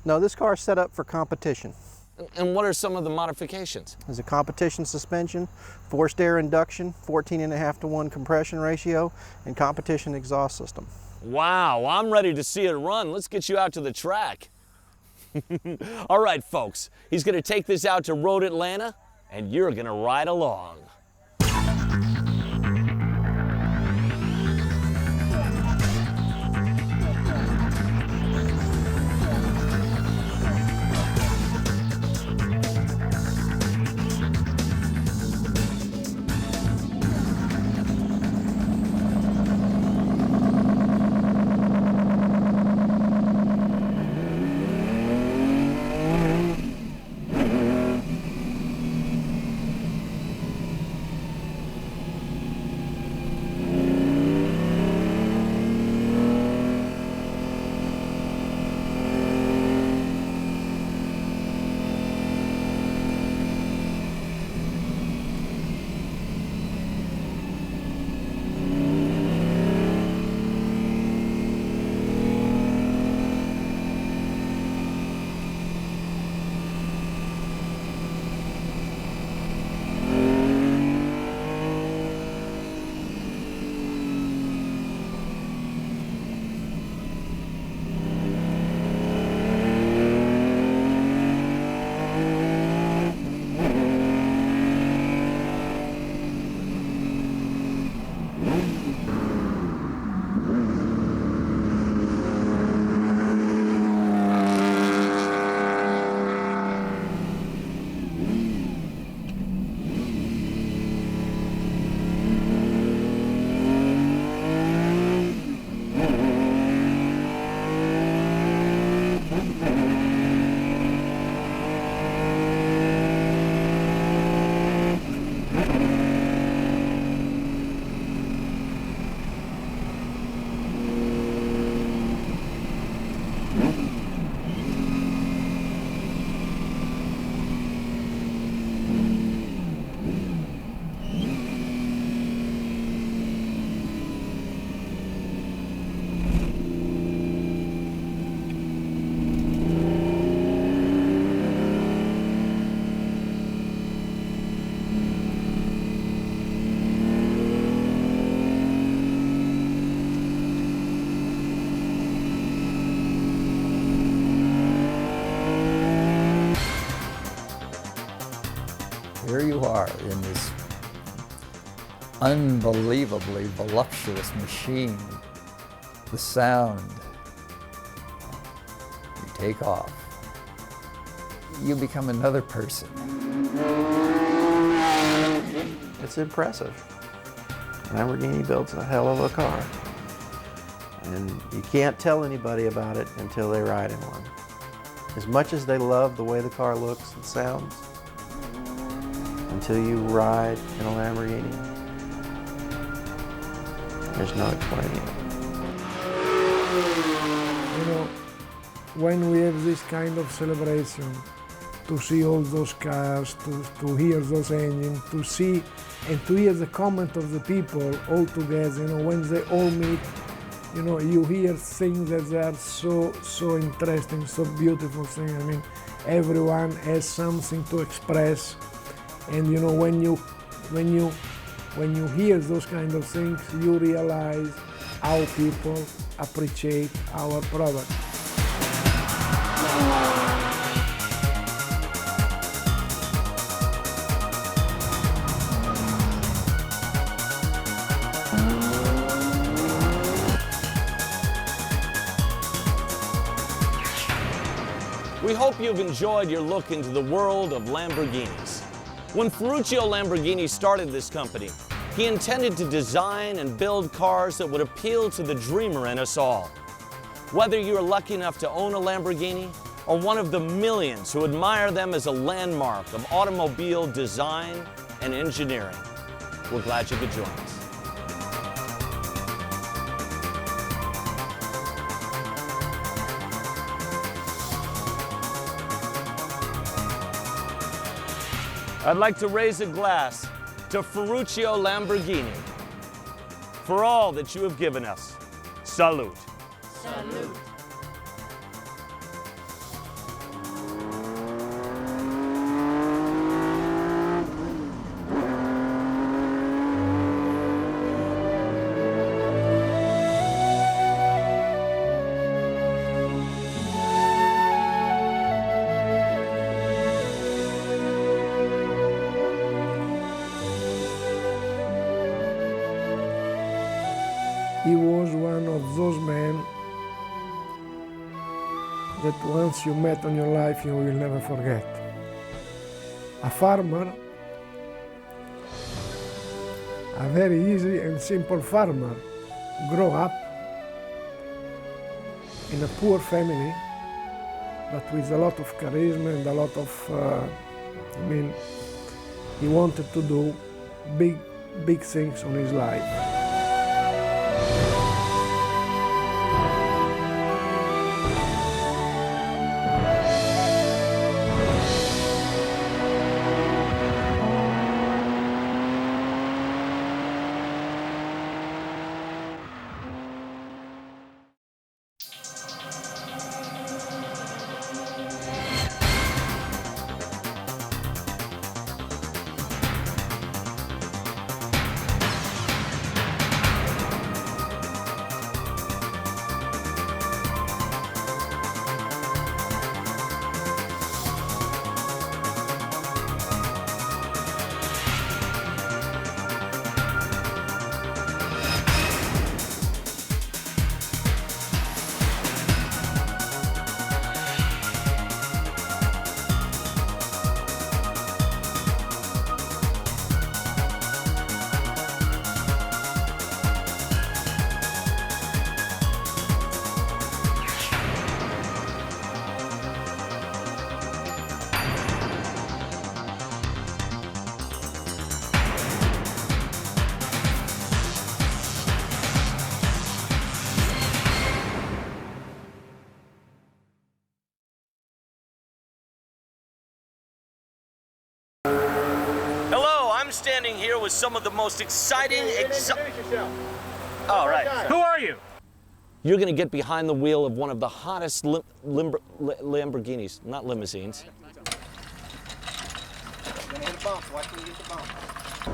S5: No, this car's set up for competition.
S2: And what are some of the modifications?
S5: There's a competition suspension, forced air induction, 14.5-to-1 compression ratio, and competition exhaust system.
S2: Wow, I'm ready to see it run. Let's get you out to the track. All right, folks, he's gonna take this out to Road Atlanta, and you're gonna ride along.
S4: Here you are in this unbelievably voluptuous machine. The sound. You take off. You become another person.
S5: It's impressive. Lamborghini builds a hell of a car. And you can't tell anybody about it until they ride in one. As much as they love the way the car looks and sounds, until you ride in a Lamborghini, there's no explaining it.
S3: You know, when we have this kind of celebration, to see all those cars, to hear those engines, to see and to hear the comment of the people all together, you know, when they all meet, you know, you hear things that they are so interesting, so beautiful things. I mean, everyone has something to express, and you know, when you hear those kind of things, you realize how people appreciate our product.
S2: We hope you've enjoyed your look into the world of Lamborghinis. When Ferruccio Lamborghini started this company, he intended to design and build cars that would appeal to the dreamer in us all. Whether you're lucky enough to own a Lamborghini or one of the millions who admire them as a landmark of automobile design and engineering, we're glad you could join us. I'd like to raise a glass to Ferruccio Lamborghini for all that you have given us. Salute. Salute.
S3: He was one of those men that once you met in your life, you will never forget. A farmer, a very easy and simple farmer, grew up in a poor family, but with a lot of charisma and a lot of, he wanted to do big things on his life.
S1: I'm standing here with some of the most exciting.
S2: All right.
S7: Who are you?
S2: You're going to get behind the wheel of one of the hottest Lamborghinis, not limousines.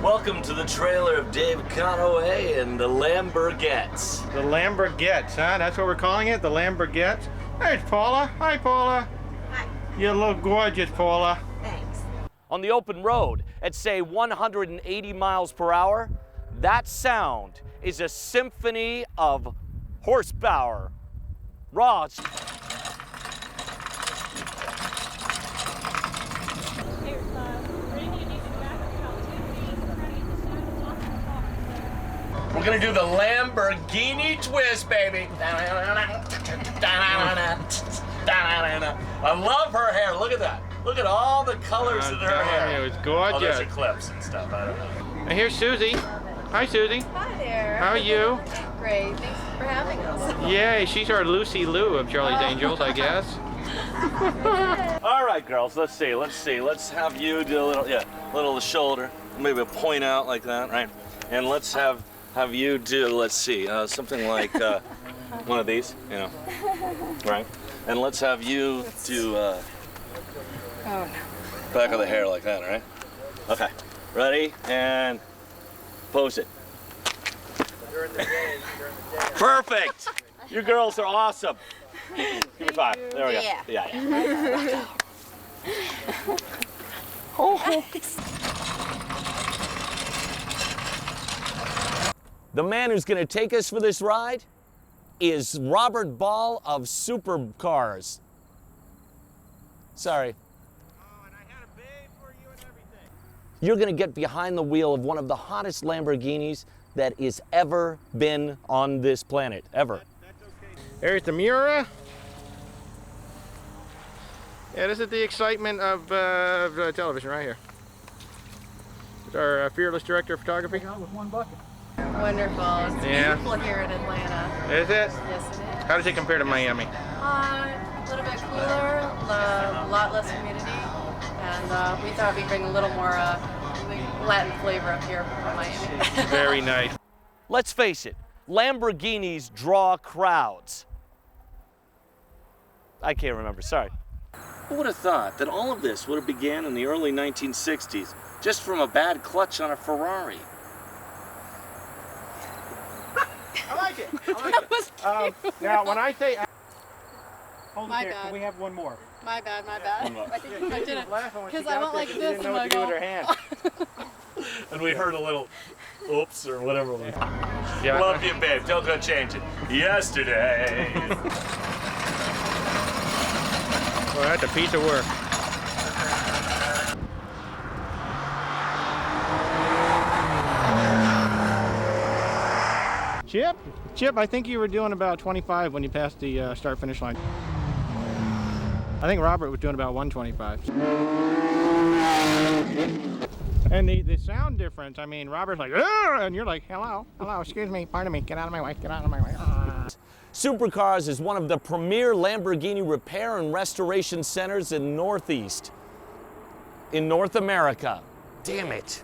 S1: Welcome to the trailer of Dave Conaway and the Lamborghettes.
S7: The Lamborghettes, huh? That's what we're calling it, the Lamborghettes. There's Paula. Hi, Paula.
S8: Hi.
S7: You look gorgeous, Paula.
S8: Thanks.
S1: On the open road at, say, 180 miles per hour, that sound is a symphony of horsepower. Raw. We're gonna do the Lamborghini twist, baby. I love her hair. Look at that. Look at all the colors in her hair.
S7: It was gorgeous.
S1: Oh, there's eclipse and stuff. I don't know.
S7: And here's Susie. Hi, Susie.
S8: Hi there.
S7: How are you?
S8: Great. Thanks for having us.
S7: Yay, she's our Lucy Lou of Charlie's Angels, I guess.
S1: All right, girls. Let's see. Let's have you do a little shoulder, maybe a point out like that, right? And let's have you do. Let's see, something like one of these, right? And let's have you do back of the hair like that, all right? Okay. Ready? And pose it. Perfect! You girls are awesome. Give me 5. There we go. Yeah.
S2: The man who's going to take us for this ride is Robert Ball of Supercars. Sorry.
S7: Oh, and I had a babe for you and everything.
S2: You're going to get behind the wheel of one of the hottest Lamborghinis that is ever been on this planet, ever.
S7: That's okay. There's the Miura. Yeah, this is the excitement of television right here. It's our fearless director of photography.
S8: Wonderful. It's beautiful here in Atlanta.
S7: Is it?
S8: Yes, it is.
S7: How does it compare to Miami?
S8: A little bit cooler, a lot less humidity, and we thought we'd bring a little more Latin flavor up here from Miami.
S7: Very nice.
S1: Let's face it, Lamborghinis draw crowds. I can't remember, sorry. Who would have thought that all of this would have began in the early 1960s just from a bad clutch on a Ferrari?
S7: I like it. Now, when I say... Hold
S8: My
S7: it there.
S8: bad.
S7: Can we have one more?
S8: My bad. I didn't. Because
S7: I
S8: I went like this.
S7: Didn't know what to do with her hand.
S2: And we heard a little oops or whatever it was.
S7: Yeah.
S2: Love you, babe. Don't go change it. Yesterday.
S7: Well, that's a piece of work. Chip, I think you were doing about 25 when you passed the start-finish line. I think Robert was doing about 125. And the sound difference, I mean, Robert's like, "Arr!" and you're like, hello, excuse me, pardon me, get out of my way, get out of my way.
S2: Supercars is one of the premier Lamborghini repair and restoration centers in Northeast, in North America. Damn it.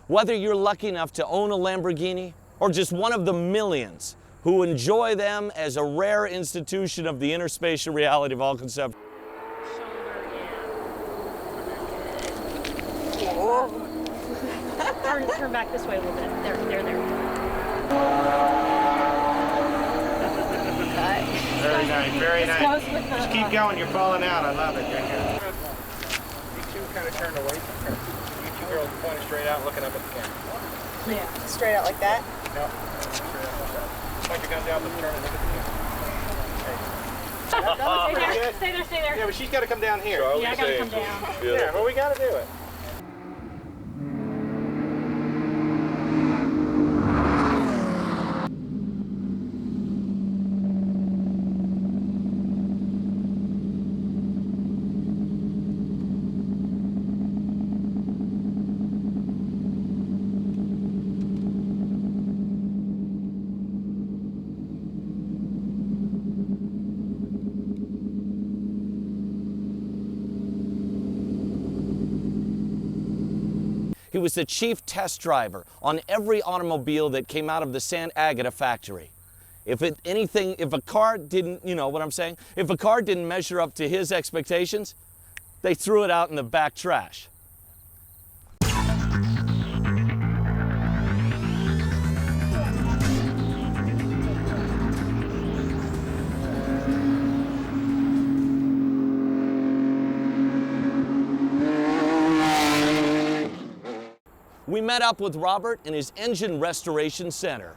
S2: Whether you're lucky enough to own a Lamborghini or just one of the millions who enjoy them as a rare institution of the interspatial reality of all concepts.
S9: Turn back this way a little bit. There.
S7: Very nice, very nice. Just keep going, you're falling out, I love it. You two kind of turned away from her. You two girls pointed straight out, looking up at the camera.
S9: Yeah. Straight out like that?
S7: No, straight out like that. Point your guns out, but turn and look at the camera.
S9: Stay there.
S7: Yeah, but she's got to come down here.
S9: Yeah, I gotta come down.
S7: Yeah, well, we got to do it.
S2: He was the chief test driver on every automobile that came out of the Santa Agata factory. If a car didn't, you know what I'm saying? If a car didn't measure up to his expectations, they threw it out in the back trash. We met up with Robert in his engine restoration center.